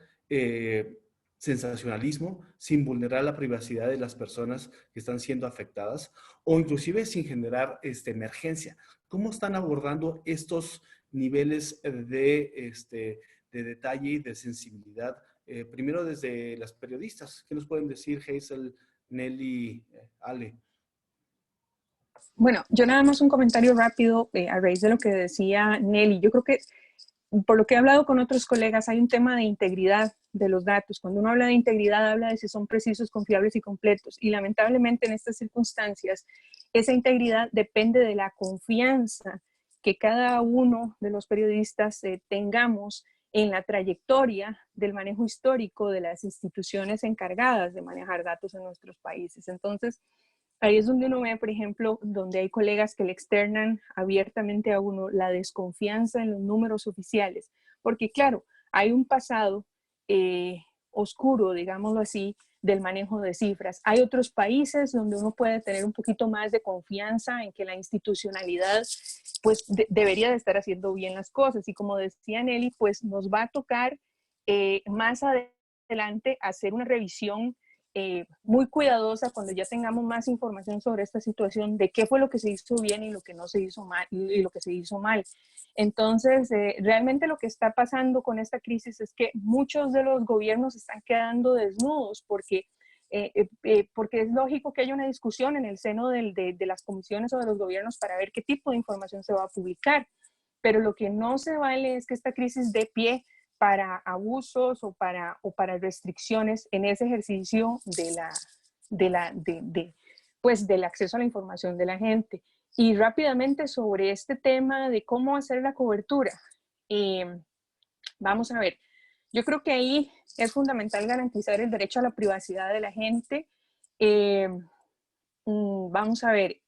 B: sensacionalismo, sin vulnerar la privacidad de las personas que están siendo afectadas o inclusive sin generar emergencia? ¿Cómo están abordando estos niveles de detalle y de sensibilidad? Primero desde las periodistas. ¿Qué nos pueden decir, Hazel, Nelly, Ale?
F: Bueno, yo nada más un comentario rápido a raíz de lo que decía Nelly. Yo creo que por lo que he hablado con otros colegas, hay un tema de integridad de los datos. Cuando uno habla de integridad, habla de si son precisos, confiables y completos. Y lamentablemente en estas circunstancias, esa integridad depende de la confianza que cada uno de los periodistas tengamos en la trayectoria del manejo histórico de las instituciones encargadas de manejar datos en nuestros países. Entonces, ahí es donde uno ve, por ejemplo, donde hay colegas que le externan abiertamente a uno la desconfianza en los números oficiales, porque claro, hay un pasado oscuro, digámoslo así, del manejo de cifras. Hay otros países donde uno puede tener un poquito más de confianza en que la institucionalidad pues debería de estar haciendo bien las cosas. Y como decía Nelly, pues nos va a tocar más adelante hacer una revisión muy cuidadosa cuando ya tengamos más información sobre esta situación, de qué fue lo que se hizo bien y lo que no se hizo mal, y lo que se hizo mal. Entonces, realmente lo que está pasando con esta crisis es que muchos de los gobiernos están quedando desnudos porque es lógico que haya una discusión en el seno de las comisiones o de los gobiernos para ver qué tipo de información se va a publicar. Pero lo que no se vale es que esta crisis dé pie para abusos o para restricciones en ese ejercicio pues, del acceso a la información de la gente. Y rápidamente sobre este tema de cómo hacer la cobertura. Vamos a ver, yo creo que ahí es fundamental garantizar el derecho a la privacidad de la gente. Vamos a ver,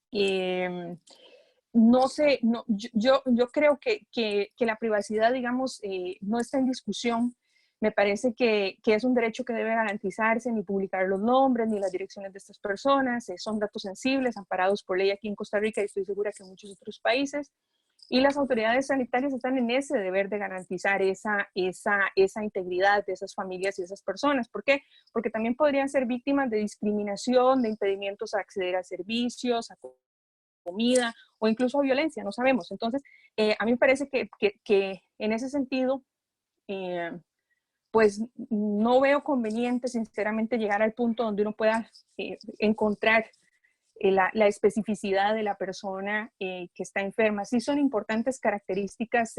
F: no sé, no, yo creo que la privacidad, digamos, no está en discusión. Me parece que es un derecho que debe garantizarse, ni publicar los nombres, ni las direcciones de estas personas. Son datos sensibles, amparados por ley aquí en Costa Rica y estoy segura que en muchos otros países. Y las autoridades sanitarias están en ese deber de garantizar esa integridad de esas familias y esas personas. ¿Por qué? Porque también podrían ser víctimas de discriminación, de impedimentos a acceder a servicios, a comida o incluso a violencia, no sabemos. Entonces, a mí me parece que en ese sentido, pues no veo conveniente, sinceramente, llegar al punto donde uno pueda encontrar la especificidad de la persona que está enferma. Sí son importantes características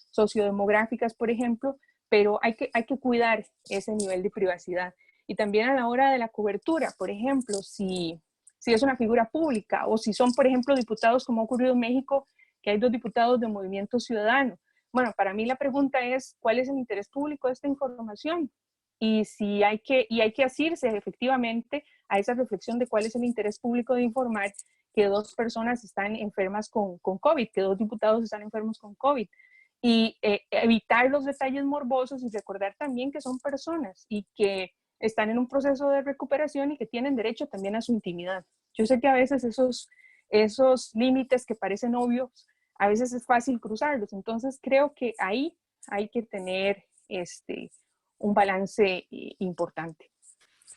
F: sociodemográficas, por ejemplo, pero hay que cuidar ese nivel de privacidad. Y también a la hora de la cobertura, por ejemplo, si es una figura pública o si son, por ejemplo, diputados, como ha ocurrido en México, que hay 2 diputados de Movimiento Ciudadano. Bueno, para mí la pregunta es, ¿cuál es el interés público de esta información? Y hay que asirse efectivamente a esa reflexión de cuál es el interés público de informar que 2 personas están enfermas con COVID, que 2 diputados están enfermos con COVID. Y evitar los detalles morbosos y recordar también que son personas y que están en un proceso de recuperación y que tienen derecho también a su intimidad. Yo sé que a veces esos límites que parecen obvios, a veces es fácil cruzarlos. Entonces creo que ahí hay que tener un balance importante.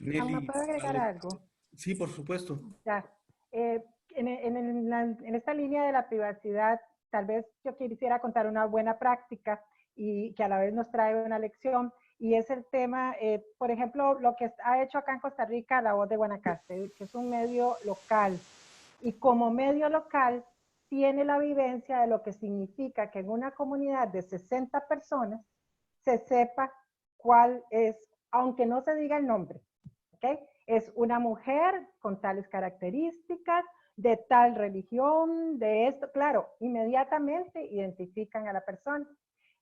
E: ¿Me puedo agregar algo?
B: Sí, por supuesto.
E: Ya. En esta línea de la privacidad, tal vez yo quisiera contar una buena práctica y que a la vez nos trae una lección, y es el tema, por ejemplo, lo que ha hecho acá en Costa Rica La Voz de Guanacaste, que es un medio local, y como medio local tiene la vivencia de lo que significa que en una comunidad de 60 personas se sepa cuál es, aunque no se diga el nombre, ¿ok? Es una mujer con tales características, de tal religión, de esto, claro, inmediatamente identifican a la persona.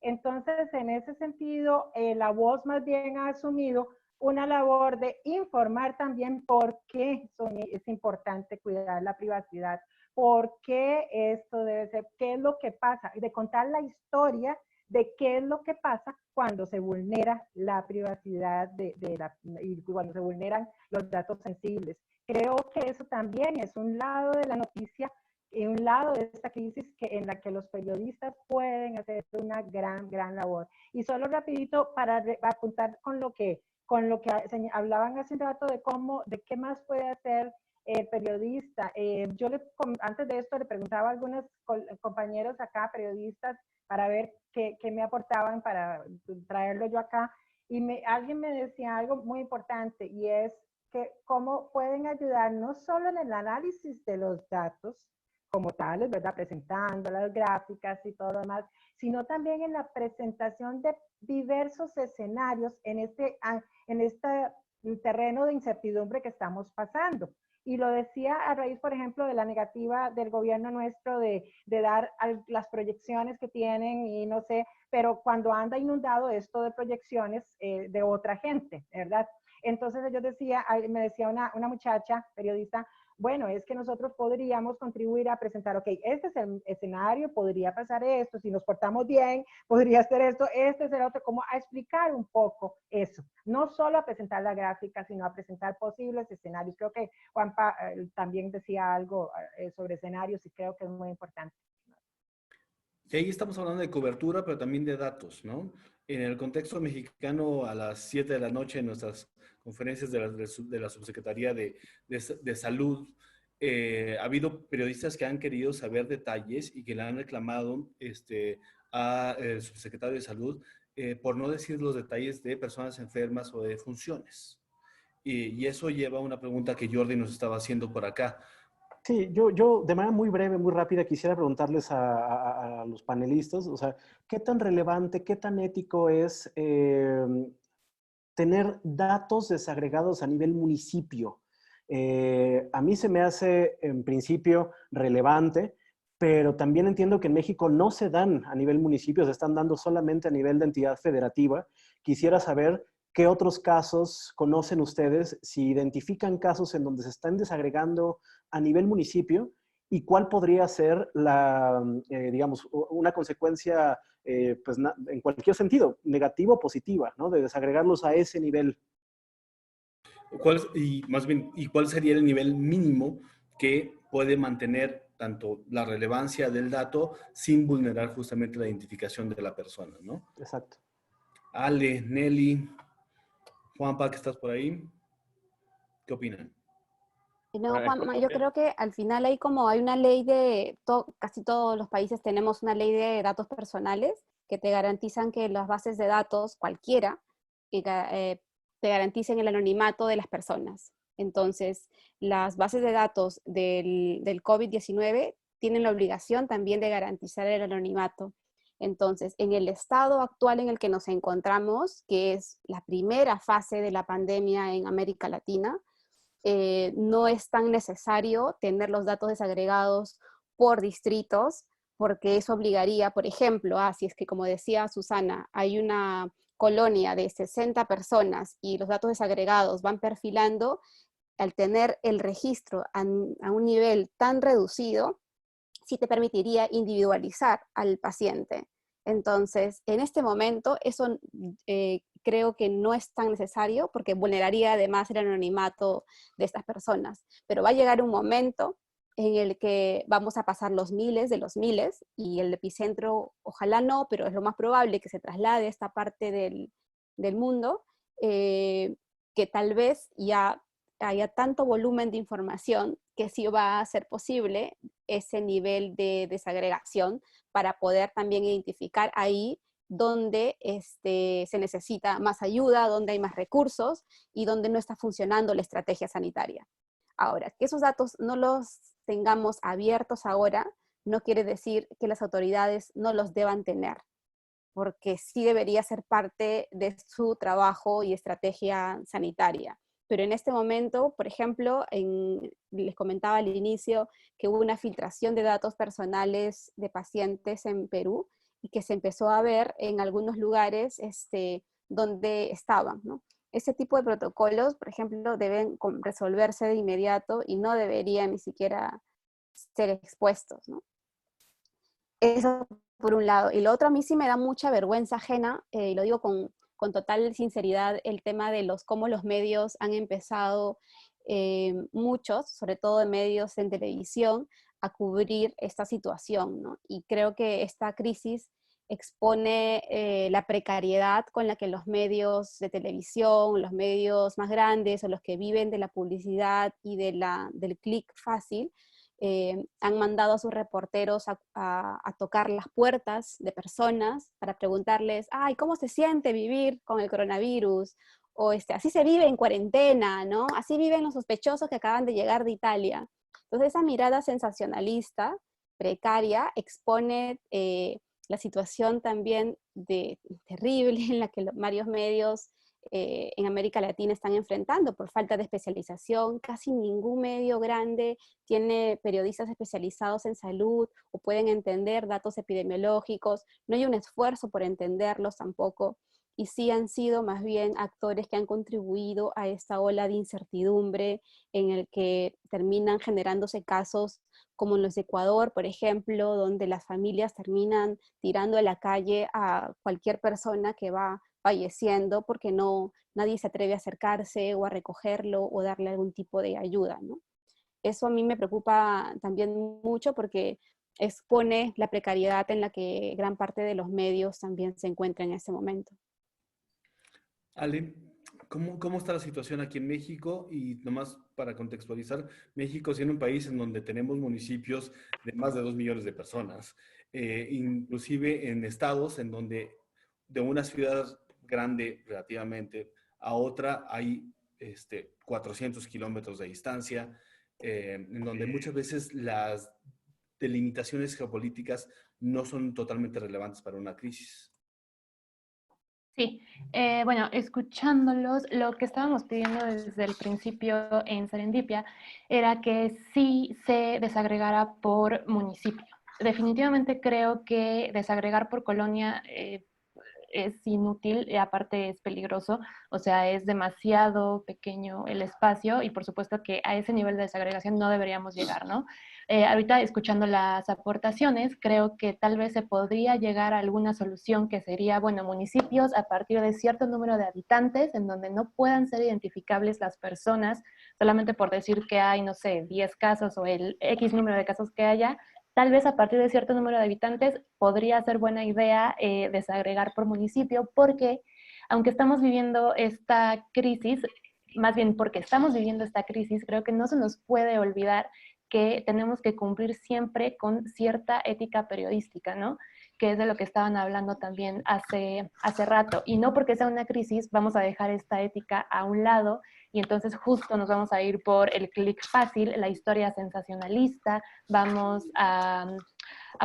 E: Entonces, en ese sentido, La Voz más bien ha asumido una labor de informar también por qué es importante cuidar la privacidad, por qué esto debe ser, qué es lo que pasa, y de contar la historia de qué es lo que pasa cuando se vulnera la privacidad y cuando se vulneran los datos sensibles. Creo que eso también es un lado de la noticia y un lado de esta crisis en la que los periodistas pueden hacer una gran labor. Y solo rapidito para apuntar con lo que hablaban hace un rato de qué más puede hacer el periodista. Yo antes de esto le preguntaba a algunos compañeros acá, periodistas, para ver qué me aportaban para traerlo yo acá. Y alguien me decía algo muy importante, y es que cómo pueden ayudar no solo en el análisis de los datos como tales, ¿verdad? Presentando las gráficas y todo lo demás, sino también en la presentación de diversos escenarios en este terreno de incertidumbre que estamos pasando. Y lo decía a raíz, por ejemplo, de la negativa del gobierno nuestro de dar las proyecciones que tienen y no sé, pero cuando anda inundado esto de proyecciones de otra gente, ¿verdad? Entonces me decía una muchacha periodista, bueno, es que nosotros podríamos contribuir a presentar, ok, este es el escenario, podría pasar esto, si nos portamos bien, podría ser esto, este es el otro, como a explicar un poco eso. No solo a presentar la gráfica, sino a presentar posibles escenarios. Creo que Juanpa también decía algo sobre escenarios y creo que es muy importante.
B: Y ahí estamos hablando de cobertura, pero también de datos, ¿no? En el contexto mexicano, a las 7 de la noche, en nuestras conferencias de la Subsecretaría de Salud, ha habido periodistas que han querido saber detalles y que le han reclamado al subsecretario de Salud por no decir los detalles de personas enfermas o de funciones. Y eso lleva a una pregunta que Jordi nos estaba haciendo por acá.
A: Sí, yo de manera muy breve, muy rápida, quisiera preguntarles a los panelistas, o sea, ¿qué tan relevante, qué tan ético es tener datos desagregados a nivel municipio? A mí se me hace, en principio, relevante, pero también entiendo que en México no se dan a nivel municipio, se están dando solamente a nivel de entidad federativa. Quisiera saber qué otros casos conocen ustedes, si identifican casos en donde se están desagregando a nivel municipio y cuál podría ser digamos, una consecuencia pues en cualquier sentido, negativa o positiva, ¿no? De desagregarlos a ese nivel.
B: ¿Y cuál sería el nivel mínimo que puede mantener tanto la relevancia del dato sin vulnerar justamente la identificación de la persona, ¿no?
A: Exacto.
B: Ale, Nelly, Juanpa, que estás por ahí, ¿qué opinan?
C: No, Juanma, yo creo que al final hay una ley casi todos los países tenemos una ley de datos personales que te garantizan que las bases de datos, cualquiera, te garanticen el anonimato de las personas. Entonces, las bases de datos del COVID-19 tienen la obligación también de garantizar el anonimato. Entonces, en el estado actual en el que nos encontramos, que es la primera fase de la pandemia en América Latina, no es tan necesario tener los datos desagregados por distritos, porque eso obligaría, por ejemplo, si es que, como decía Susana, hay una colonia de 60 personas y los datos desagregados van perfilando, al tener el registro a un nivel tan reducido, sí te permitiría individualizar al paciente. Entonces, en este momento, eso creo que no es tan necesario porque vulneraría además el anonimato de estas personas. Pero va a llegar un momento en el que vamos a pasar los miles de los miles y el epicentro, ojalá no, pero es lo más probable que se traslade a esta parte del mundo, que tal vez ya haya tanto volumen de información que sí va a ser posible ese nivel de desagregación para poder también identificar ahí donde se necesita más ayuda, donde hay más recursos y donde no está funcionando la estrategia sanitaria. Ahora, que esos datos no los tengamos abiertos ahora, no quiere decir que las autoridades no los deban tener, porque sí debería ser parte de su trabajo y estrategia sanitaria. Pero en este momento, por ejemplo, les comentaba al inicio que hubo una filtración de datos personales de pacientes en Perú y que se empezó a ver en algunos lugares donde estaban, ¿no? Ese tipo de protocolos, por ejemplo, deben resolverse de inmediato y no deberían ni siquiera ser expuestos, ¿no? Eso por un lado. Y lo otro, a mí sí me da mucha vergüenza ajena, y lo digo con total sinceridad, el tema de cómo los medios han empezado, muchos, sobre todo en medios en televisión, a cubrir esta situación, ¿no? Y creo que esta crisis expone la precariedad con la que los medios de televisión, los medios más grandes o los que viven de la publicidad y del clic fácil, han mandado a sus reporteros a tocar las puertas de personas para preguntarles, ay, ¿cómo se siente vivir con el coronavirus? O así se vive en cuarentena, ¿no? Así viven los sospechosos que acaban de llegar de Italia. Entonces esa mirada sensacionalista, precaria, expone la situación también terrible en la que varios medios en América Latina están enfrentando por falta de especialización. Casi ningún medio grande tiene periodistas especializados en salud o pueden entender datos epidemiológicos, no hay un esfuerzo por entenderlos tampoco. y sí han sido más bien actores que han contribuido a esta ola de incertidumbre en el que terminan generándose casos como en los de Ecuador, por ejemplo, donde las familias terminan tirando a la calle a cualquier persona que va falleciendo porque nadie se atreve a acercarse o a recogerlo o darle algún tipo de ayuda, ¿no? Eso a mí me preocupa también mucho porque expone la precariedad en la que gran parte de los medios también se encuentran en este momento.
B: Ale, ¿cómo está la situación aquí en México? Y nomás para contextualizar, México siendo un país en donde tenemos municipios de más de 2 millones de personas, inclusive en estados en donde de una ciudad grande relativamente a otra hay 400 kilómetros de distancia, en donde muchas veces las delimitaciones geopolíticas no son totalmente relevantes para una crisis.
G: Sí, bueno, escuchándolos, lo que estábamos pidiendo desde el principio en Serendipia era que sí se desagregara por municipio. Definitivamente creo que desagregar por colonia es inútil y aparte es peligroso, o sea, es demasiado pequeño el espacio y por supuesto que a ese nivel de desagregación no deberíamos llegar, ¿no? Ahorita escuchando las aportaciones, creo que tal vez se podría llegar a alguna solución que sería, bueno, municipios a partir de cierto número de habitantes en donde no puedan ser identificables las personas solamente por decir que hay, no sé, 10 casos o el X número de casos que haya. Tal vez a partir de cierto número de habitantes podría ser buena idea desagregar por municipio, porque aunque estamos viviendo esta crisis, más bien porque estamos viviendo esta crisis, creo que no se nos puede olvidar que tenemos que cumplir siempre con cierta ética periodística, ¿no? Que es de lo que estaban hablando también hace rato. Y no porque sea una crisis vamos a dejar esta ética a un lado y entonces justo nos vamos a ir por el clic fácil, la historia sensacionalista, vamos a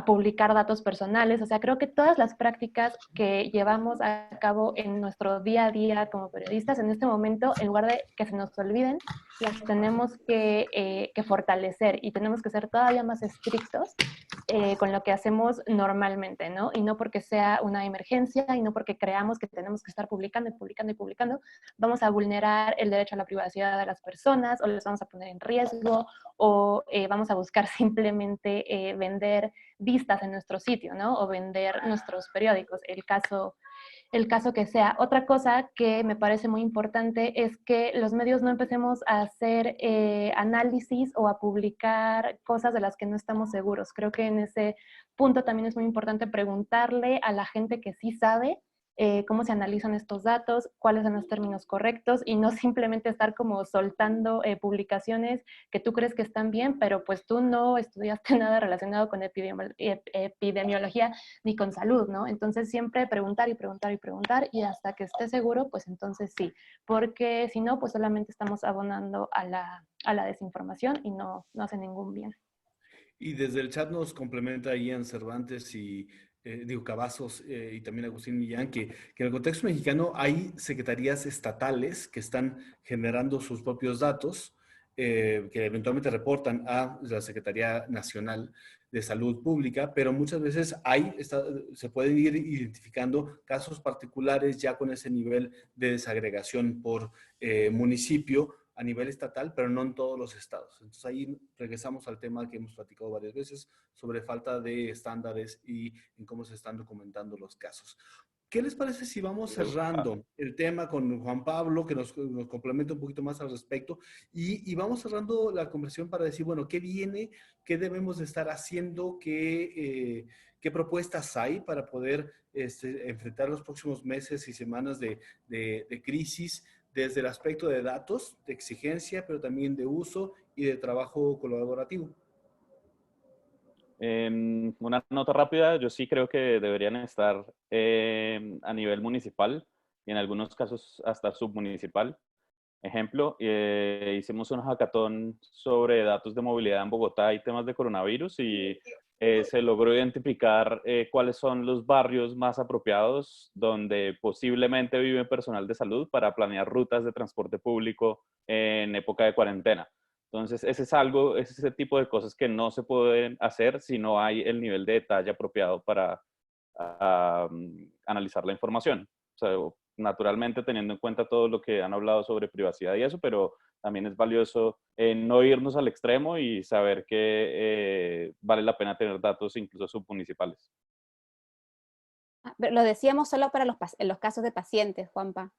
G: publicar datos personales. O sea, creo que todas las prácticas que llevamos a cabo en nuestro día a día como periodistas en este momento, en lugar de que se nos olviden, las tenemos que fortalecer y tenemos que ser todavía más estrictos con lo que hacemos normalmente, ¿no? Y no porque sea una emergencia y no porque creamos que tenemos que estar publicando y publicando y publicando, vamos a vulnerar el derecho a la privacidad de las personas o les vamos a poner en riesgo o vamos a buscar simplemente vender vistas en nuestro sitio, ¿no? O vender nuestros periódicos, el caso que sea. Otra cosa que me parece muy importante es que los medios no empecemos a hacer análisis o a publicar cosas de las que no estamos seguros. Creo que en ese punto también es muy importante preguntarle a la gente que sí sabe cómo se analizan estos datos, cuáles son los términos correctos y no simplemente estar como soltando publicaciones que tú crees que están bien, pero pues tú no estudiaste nada relacionado con epidemiología ni con salud, ¿no? Entonces siempre preguntar y preguntar y preguntar y hasta que esté seguro, pues entonces sí, porque si no, pues solamente estamos abonando a la desinformación y no hace ningún bien.
B: Y desde el chat nos complementa Ian Cervantes y Cavazos y también Agustín Millán, que en el contexto mexicano hay secretarías estatales que están generando sus propios datos, que eventualmente reportan a la Secretaría Nacional de Salud Pública, pero muchas veces se pueden ir identificando casos particulares ya con ese nivel de desagregación por municipio, a nivel estatal, pero no en todos los estados. Entonces ahí regresamos al tema que hemos platicado varias veces sobre falta de estándares y en cómo se están documentando los casos. ¿Qué les parece si vamos cerrando el tema con Juan Pablo, que nos complementa un poquito más al respecto, y vamos cerrando la conversación para decir, bueno, ¿qué viene? ¿Qué debemos de estar haciendo? ¿Qué propuestas hay para poder enfrentar los próximos meses y semanas de crisis? Desde el aspecto de datos, de exigencia, pero también de uso y de trabajo colaborativo.
D: Una nota rápida, yo sí creo que deberían estar a nivel municipal y en algunos casos hasta submunicipal. Ejemplo, hicimos un hackathon sobre datos de movilidad en Bogotá y temas de coronavirus y se logró identificar cuáles son los barrios más apropiados donde posiblemente vive personal de salud para planear rutas de transporte público en época de cuarentena. Entonces, es ese tipo de cosas que no se pueden hacer si no hay el nivel de detalle apropiado para analizar la información. o sea, naturalmente teniendo en cuenta todo lo que han hablado sobre privacidad y eso, pero también es valioso no irnos al extremo y saber que vale la pena tener datos incluso submunicipales.
C: Lo decíamos solo para en los casos de pacientes, Juanpa.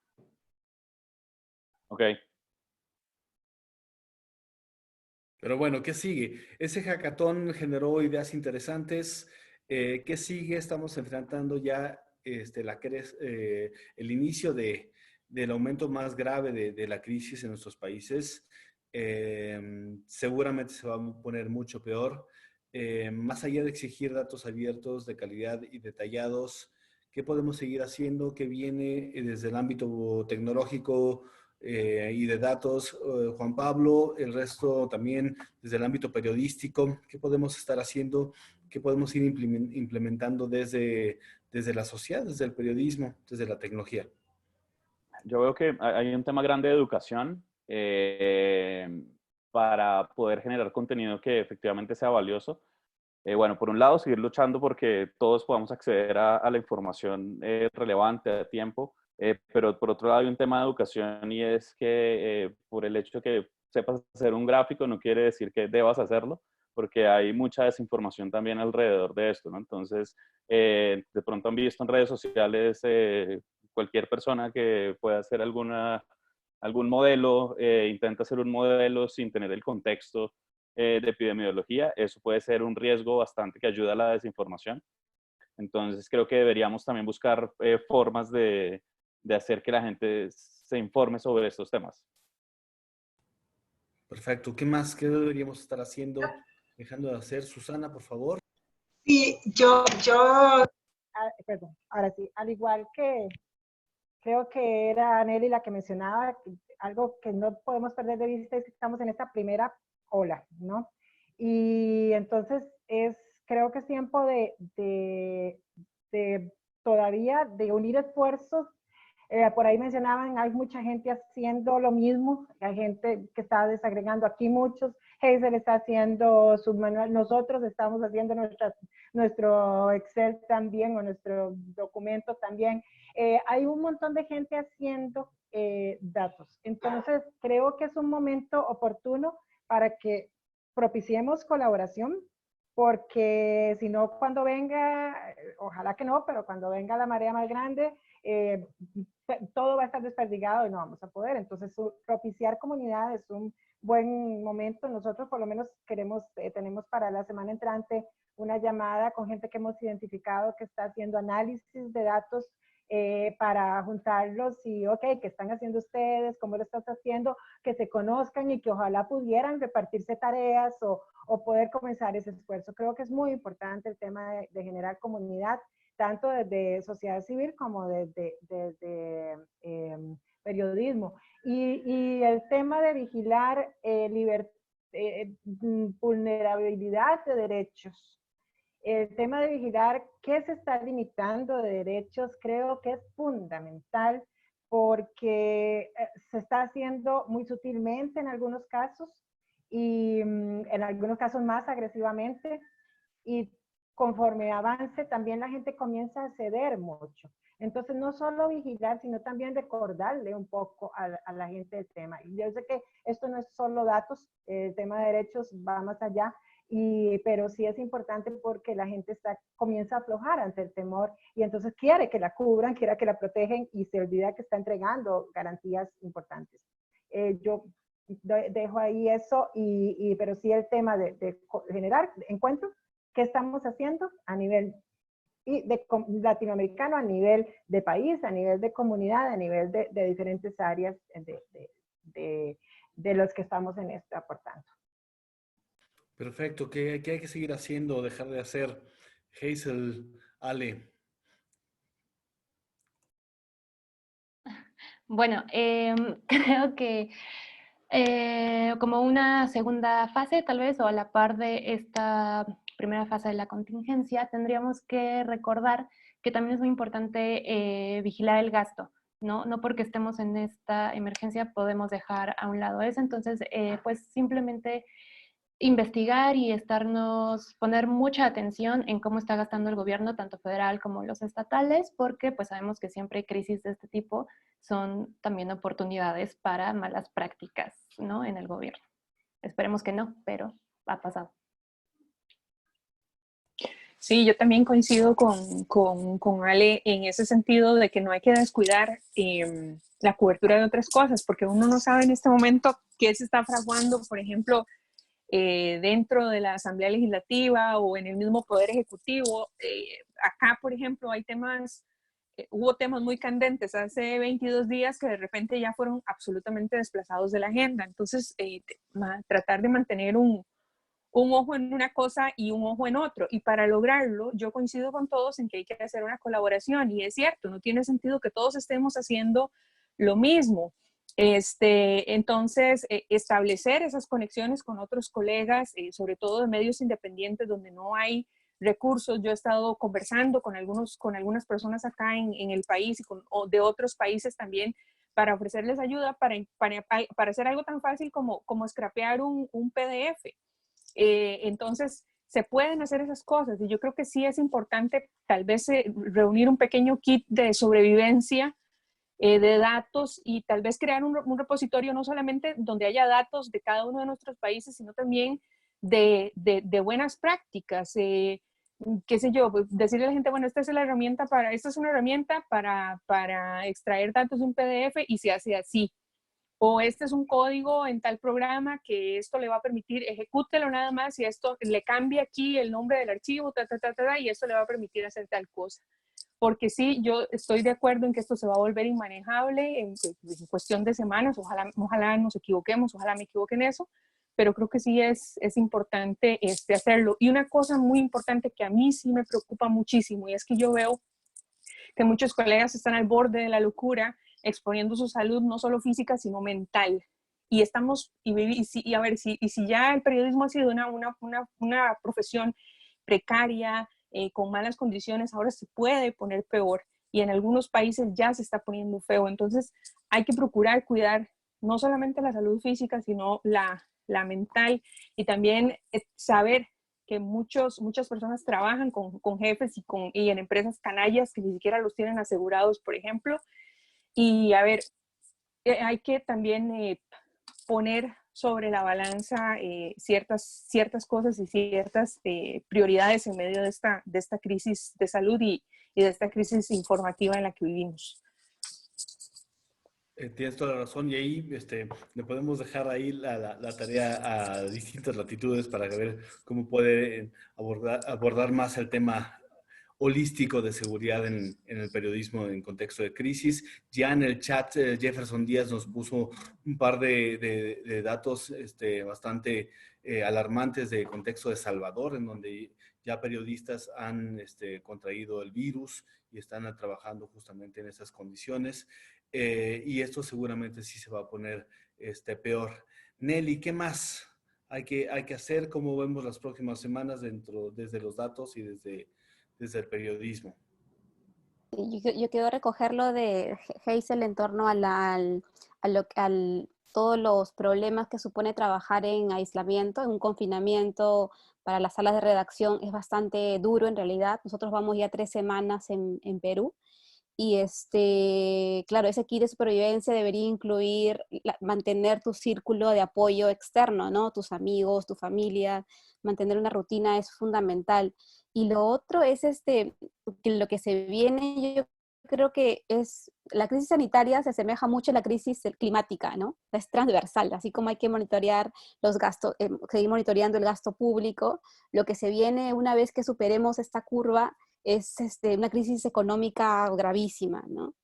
D: Ok.
B: Pero bueno, ¿qué sigue? Ese hackathon generó ideas interesantes. ¿Qué sigue? Estamos enfrentando ya el inicio del aumento más grave de la crisis en nuestros países. Seguramente se va a poner mucho peor. Más allá de exigir datos abiertos, de calidad y detallados, ¿qué podemos seguir haciendo? ¿Qué viene desde el ámbito tecnológico y de datos? Juan Pablo, el resto también desde el ámbito periodístico, ¿qué podemos estar haciendo? ¿Qué podemos ir implementando desde la sociedad, desde el periodismo, desde la tecnología?
D: Yo veo que hay un tema grande de educación para poder generar contenido que efectivamente sea valioso. Bueno, por un lado, seguir luchando porque todos podamos acceder a la información relevante a tiempo, pero por otro lado hay un tema de educación y es que por el hecho de que sepas hacer un gráfico no quiere decir que debas hacerlo, porque hay mucha desinformación también alrededor de esto, ¿no? Entonces, de pronto han visto en redes sociales cualquier persona que pueda hacer algún modelo, intenta hacer un modelo sin tener el contexto de epidemiología. Eso puede ser un riesgo bastante que ayuda a la desinformación. Entonces creo que deberíamos también buscar formas de hacer que la gente se informe sobre estos temas.
B: Perfecto. ¿Qué más? ¿Qué deberíamos estar haciendo? Dejando de hacer. Susana, por favor.
E: Sí, perdón, ahora sí, al igual que creo que era Nelly la que mencionaba, algo que no podemos perder de vista es que estamos en esta primera ola, ¿no? Y entonces creo que es tiempo de todavía de unir esfuerzos. Por ahí mencionaban, hay mucha gente haciendo lo mismo, hay gente que está desagregando aquí muchos, Hazel está haciendo su manual, nosotros estamos haciendo nuestro Excel también, o nuestro documento también. Hay un montón de gente haciendo datos. Entonces, creo que es un momento oportuno para que propiciemos colaboración, porque si no, cuando venga, ojalá que no, pero cuando venga la marea más grande, todo va a estar desperdigado y no vamos a poder. Entonces, propiciar comunidad es un buen momento. Nosotros por lo menos tenemos para la semana entrante una llamada con gente que hemos identificado que está haciendo análisis de datos para juntarlos y, ok, ¿qué están haciendo ustedes? ¿Cómo lo están haciendo? Que se conozcan y que ojalá pudieran repartirse tareas o poder comenzar ese esfuerzo. Creo que es muy importante el tema de generar comunidad, tanto desde sociedad civil como desde periodismo. Y el tema de vigilar vulnerabilidad de derechos. El tema de vigilar qué se está limitando de derechos creo que es fundamental porque se está haciendo muy sutilmente en algunos casos y en algunos casos más agresivamente, y conforme avance también la gente comienza a ceder mucho. Entonces no solo vigilar, sino también recordarle un poco a la gente el tema. Y yo sé que esto no es solo datos, el tema de derechos va más allá, pero sí es importante porque la gente comienza a aflojar ante el temor y entonces quiere que la cubran, quiere que la protegen y se olvida que está entregando garantías importantes. Yo dejo ahí eso, pero sí el tema de generar encuentros, qué estamos haciendo a nivel latinoamericano, a nivel de país, a nivel de comunidad, a nivel de diferentes áreas de los que estamos en esto aportando.
B: Perfecto. ¿Qué hay que seguir haciendo o dejar de hacer? Hazel, Ale.
G: Bueno, creo que como una segunda fase, tal vez, o a la par de esta primera fase de la contingencia, tendríamos que recordar que también es muy importante vigilar el gasto, ¿no? No porque estemos en esta emergencia podemos dejar a un lado eso. Entonces, pues simplemente investigar y poner mucha atención en cómo está gastando el gobierno, tanto federal como los estatales, porque pues sabemos que siempre crisis de este tipo son también oportunidades para malas prácticas, ¿no?, en el gobierno. Esperemos que no, pero ha pasado.
F: Sí, yo también coincido con Ale en ese sentido de que no hay que descuidar la cobertura de otras cosas, porque uno no sabe en este momento qué se está fraguando, por ejemplo, dentro de la Asamblea Legislativa o en el mismo Poder Ejecutivo. Acá, por ejemplo, hubo temas muy candentes hace 22 días que de repente ya fueron absolutamente desplazados de la agenda. Entonces, tratar de mantener un ojo en una cosa y un ojo en otro. Y para lograrlo, yo coincido con todos en que hay que hacer una colaboración. Y es cierto, no tiene sentido que todos estemos haciendo lo mismo. Entonces, establecer esas conexiones con otros colegas, sobre todo de medios independientes donde no hay recursos. Yo he estado conversando con algunas personas acá en el país o de otros países también para ofrecerles ayuda para hacer algo tan fácil como scrapear un PDF. Entonces, se pueden hacer esas cosas y yo creo que sí es importante tal vez reunir un pequeño kit de sobrevivencia de datos y tal vez crear un repositorio no solamente donde haya datos de cada uno de nuestros países, sino también de buenas prácticas. Qué sé yo, pues decirle a la gente, bueno, esta es una herramienta para extraer datos de un PDF y se hace así. O este es un código en tal programa que esto le va a permitir, ejecútelo nada más y esto le cambia aquí el nombre del archivo, y esto le va a permitir hacer tal cosa. Porque sí, yo estoy de acuerdo en que esto se va a volver inmanejable en cuestión de semanas. Ojalá nos equivoquemos, ojalá me equivoque en eso, pero creo que sí es importante hacerlo. Y una cosa muy importante que a mí sí me preocupa muchísimo, y es que yo veo que muchos colegas están al borde de la locura, exponiendo su salud no solo física, sino mental. Y si ya el periodismo ha sido una profesión precaria, con malas condiciones, ahora se puede poner peor y en algunos países ya se está poniendo feo. Entonces hay que procurar cuidar no solamente la salud física, sino la mental, y también saber que muchas personas trabajan con jefes y en empresas canallas que ni siquiera los tienen asegurados, por ejemplo. Y a ver, hay que también poner sobre la balanza ciertas cosas y ciertas prioridades en medio de esta crisis de salud y de esta crisis informativa en la que vivimos.
B: Tienes toda la razón, y ahí le podemos dejar ahí la tarea a distintas latitudes para ver cómo puede abordar más el tema holístico de seguridad en el periodismo en contexto de crisis. Ya en el chat Jefferson Díaz nos puso un par de datos bastante alarmantes de contexto de Salvador, en donde ya periodistas han contraído el virus y están trabajando justamente en esas condiciones. Y esto seguramente sí se va a poner peor. Nelly, ¿qué más hay que hacer? ¿Cómo vemos las próximas semanas desde los datos y desde el periodismo?
C: Yo quiero recoger lo de Hazel en torno todos los problemas que supone trabajar en aislamiento, en un confinamiento para las salas de redacción. Es bastante duro en realidad. Nosotros vamos ya 3 semanas en Perú. Y claro, ese kit de supervivencia debería incluir mantener tu círculo de apoyo externo, ¿no? Tus amigos, tu familia, mantener una rutina es fundamental. Y lo otro es que lo que se viene, yo creo que la crisis sanitaria se asemeja mucho a la crisis climática, ¿no? Es transversal, así como hay que monitorear los gastos, seguir monitoreando el gasto público, lo que se viene una vez que superemos esta curva es una crisis económica gravísima, ¿no?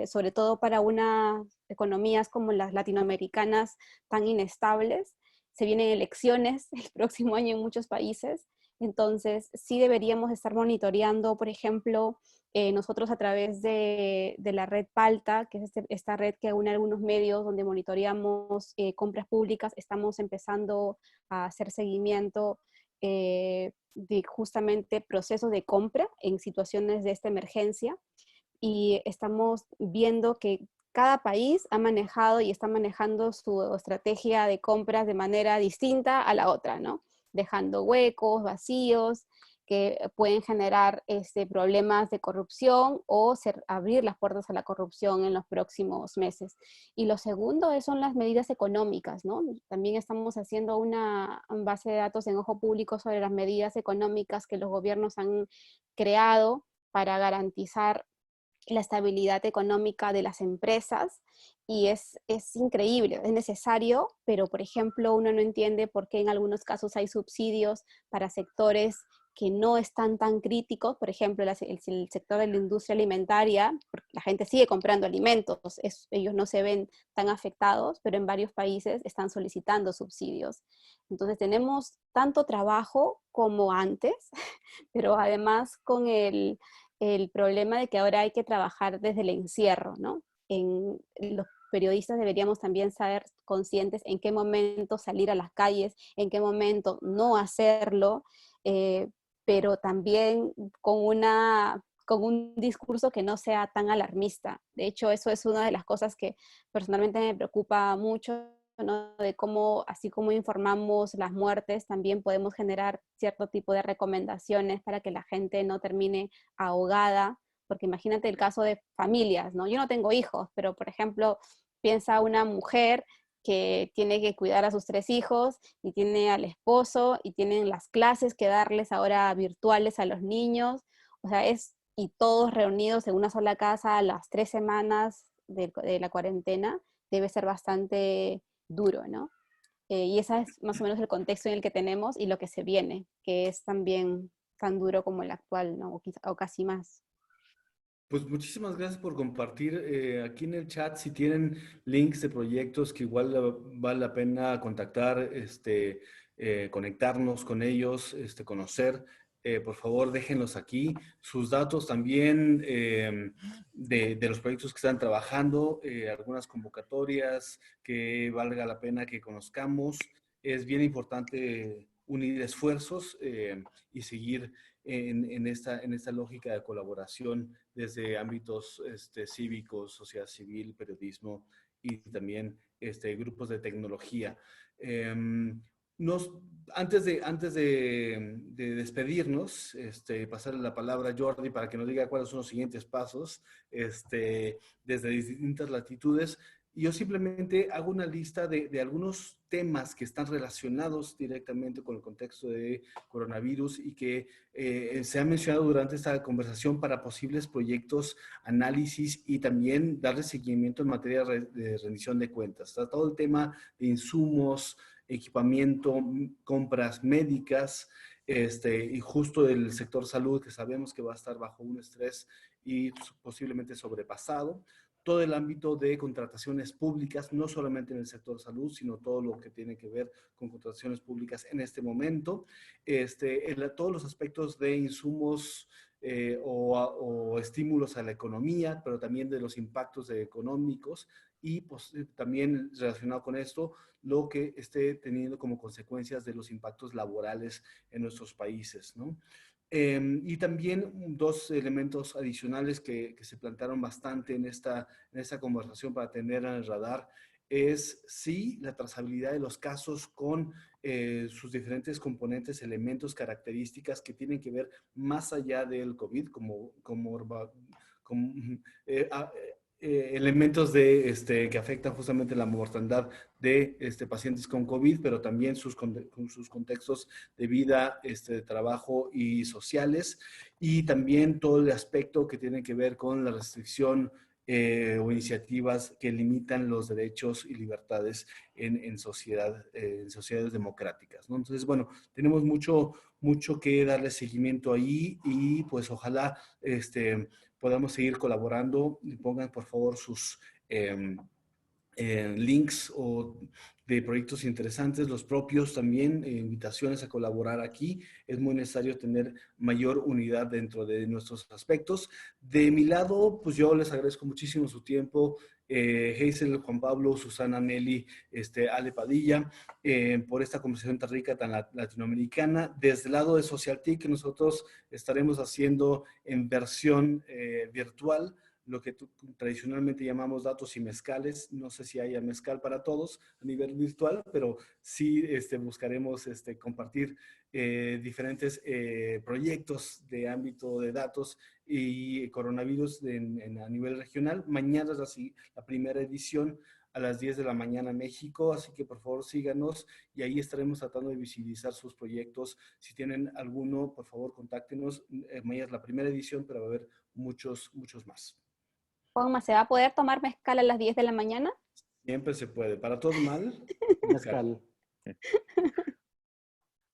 C: Sobre todo para unas economías como las latinoamericanas tan inestables. Se vienen elecciones el próximo año en muchos países, entonces sí deberíamos estar monitoreando, por ejemplo, nosotros a través de la red Palta, que es esta red que une algunos medios donde monitoreamos compras públicas, estamos empezando a hacer seguimiento de justamente procesos de compra en situaciones de esta emergencia, y estamos viendo que cada país ha manejado y está manejando su estrategia de compras de manera distinta a la otra, ¿no? Dejando huecos, vacíos, que pueden generar problemas de corrupción o abrir las puertas a la corrupción en los próximos meses. Y lo segundo son las medidas económicas, ¿no? También estamos haciendo una base de datos en Ojo Público sobre las medidas económicas que los gobiernos han creado para garantizar la estabilidad económica de las empresas, y es increíble, es necesario, pero por ejemplo uno no entiende por qué en algunos casos hay subsidios para sectores que no están tan críticos, por ejemplo el sector de la industria alimentaria, porque la gente sigue comprando alimentos, ellos no se ven tan afectados, pero en varios países están solicitando subsidios. Entonces tenemos tanto trabajo como antes, pero además con el problema de que ahora hay que trabajar desde el encierro, ¿no? Los periodistas deberíamos también ser conscientes en qué momento salir a las calles, en qué momento no hacerlo, pero también con un discurso que no sea tan alarmista. De hecho, eso es una de las cosas que personalmente me preocupa mucho, ¿no? De cómo, así como informamos las muertes, también podemos generar cierto tipo de recomendaciones para que la gente no termine ahogada, porque imagínate el caso de familias, ¿no? Yo no tengo hijos, pero por ejemplo, piensa una mujer que tiene que cuidar a sus 3 hijos y tiene al esposo y tienen las clases que darles ahora virtuales a los niños, o sea, y todos reunidos en una sola casa a las 3 semanas de la cuarentena, debe ser bastante duro, ¿no? Y ese es más o menos el contexto en el que tenemos y lo que se viene, que es también tan duro como el actual, ¿no? O casi más.
B: Pues muchísimas gracias por compartir aquí en el chat. Si tienen links de proyectos que igual vale la pena contactar, conectarnos con ellos, conocer, por favor déjenlos aquí. Sus datos también de los proyectos que están trabajando, algunas convocatorias que valga la pena que conozcamos. Es bien importante unir esfuerzos y seguir en esta lógica de colaboración desde ámbitos cívicos, sociedad civil, periodismo y también grupos de tecnología. Antes de despedirnos, pasarle la palabra a Jordi para que nos diga cuáles son los siguientes pasos desde distintas latitudes. Yo simplemente hago una lista de algunos temas que están relacionados directamente con el contexto de coronavirus y que se han mencionado durante esta conversación para posibles proyectos, análisis y también darle seguimiento en materia de rendición de cuentas. Está todo el tema de insumos, equipamiento, compras médicas, y justo del sector salud, que sabemos que va a estar bajo un estrés y posiblemente sobrepasado. Todo el ámbito de contrataciones públicas, no solamente en el sector salud, sino todo lo que tiene que ver con contrataciones públicas en este momento. Todos los aspectos de insumos o estímulos a la economía, pero también de los impactos económicos y pues, también relacionado con esto, lo que esté teniendo como consecuencias de los impactos laborales en nuestros países, ¿no? Y también 2 elementos adicionales que se plantearon bastante en esta conversación para tener en el radar es, sí, la trazabilidad de los casos con sus diferentes componentes, elementos, características que tienen que ver más allá del COVID, como elementos que afectan justamente la mortandad de pacientes con COVID, pero también con sus contextos de vida, de trabajo y sociales, y también todo el aspecto que tiene que ver con la restricción o iniciativas que limitan los derechos y libertades en sociedades democráticas, ¿no? Entonces, bueno, tenemos mucho que darle seguimiento ahí y pues ojalá podamos seguir colaborando. Pongan por favor sus links o de proyectos interesantes, los propios también, invitaciones a colaborar aquí. Es muy necesario tener mayor unidad dentro de nuestros aspectos. De mi lado, pues yo les agradezco muchísimo su tiempo, Hazel, Juan Pablo, Susana, Nelly, Ale Padilla, por esta conversación tan rica, tan latinoamericana. Desde el lado de SocialTIC, que nosotros estaremos haciendo en versión virtual lo que tradicionalmente llamamos datos y mezcales. No sé si haya mezcal para todos a nivel virtual, pero sí buscaremos compartir diferentes proyectos de ámbito de datos y coronavirus a nivel regional. Mañana es la primera edición a las 10 de la mañana en México, así que por favor síganos y ahí estaremos tratando de visibilizar sus proyectos. Si tienen alguno, por favor contáctenos. Mañana es la primera edición, pero va a haber muchos más.
C: Juanma, ¿se va a poder tomar mezcal a las 10 de la mañana?
B: Siempre se puede. Para todos mal,
A: mezcal.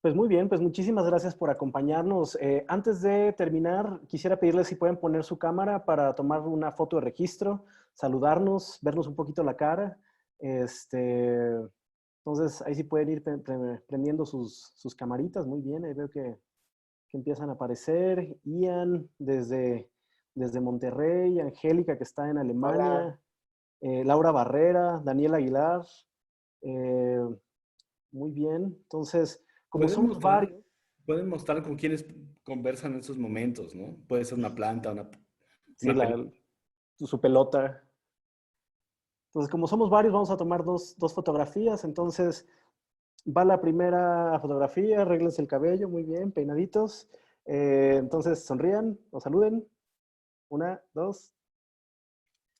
A: Pues muy bien, pues muchísimas gracias por acompañarnos. Antes de terminar, quisiera pedirles si pueden poner su cámara para tomar una foto de registro, saludarnos, vernos un poquito la cara. Entonces, ahí sí pueden ir prendiendo sus camaritas. Muy bien, ahí veo que empiezan a aparecer. Ian desde Monterrey, Angélica que está en Alemania, Laura Barrera, Daniel Aguilar. Muy bien, entonces... Como somos varios.
B: Pueden mostrar con quienes conversan en esos momentos, ¿no? Puede ser una planta,
A: Sí, su pelota. Entonces, como somos varios, vamos a tomar dos fotografías. Entonces, va la primera fotografía, arréglense el cabello, muy bien, peinaditos. Entonces, sonrían o saluden. 1, 2.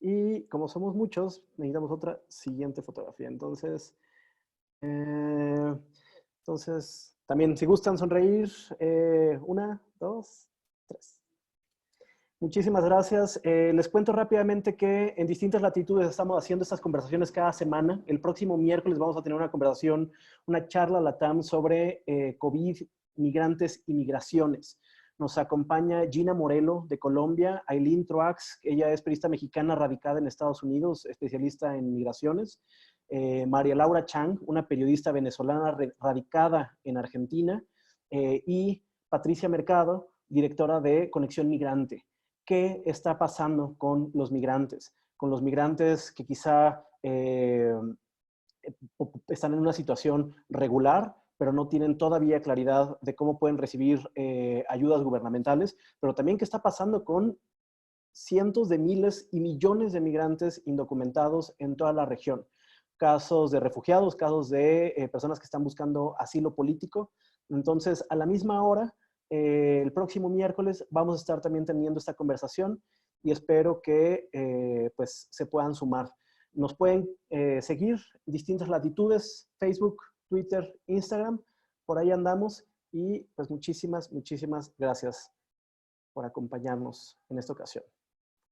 A: Y como somos muchos, necesitamos otra siguiente fotografía. Entonces, también, si gustan sonreír, 1, 2, 3. Muchísimas gracias. Les cuento rápidamente que en distintas latitudes estamos haciendo estas conversaciones cada semana. El próximo miércoles vamos a tener una conversación, una charla LATAM sobre COVID, migrantes y migraciones. Nos acompaña Gina Morelo de Colombia, Aileen Troax, ella es periodista mexicana radicada en Estados Unidos, especialista en migraciones. María Laura Chang, una periodista venezolana radicada en Argentina, y Patricia Mercado, directora de Conexión Migrante. ¿Qué está pasando con los migrantes? Con los migrantes que quizá están en una situación regular, pero no tienen todavía claridad de cómo pueden recibir ayudas gubernamentales, pero también qué está pasando con cientos de miles y millones de migrantes indocumentados en toda la región. Casos de refugiados, casos de personas que están buscando asilo político. Entonces, a la misma hora, el próximo miércoles, vamos a estar también teniendo esta conversación y espero que pues, se puedan sumar. Nos pueden seguir en distintas latitudes, Facebook, Twitter, Instagram, por ahí andamos y pues muchísimas gracias por acompañarnos en esta ocasión.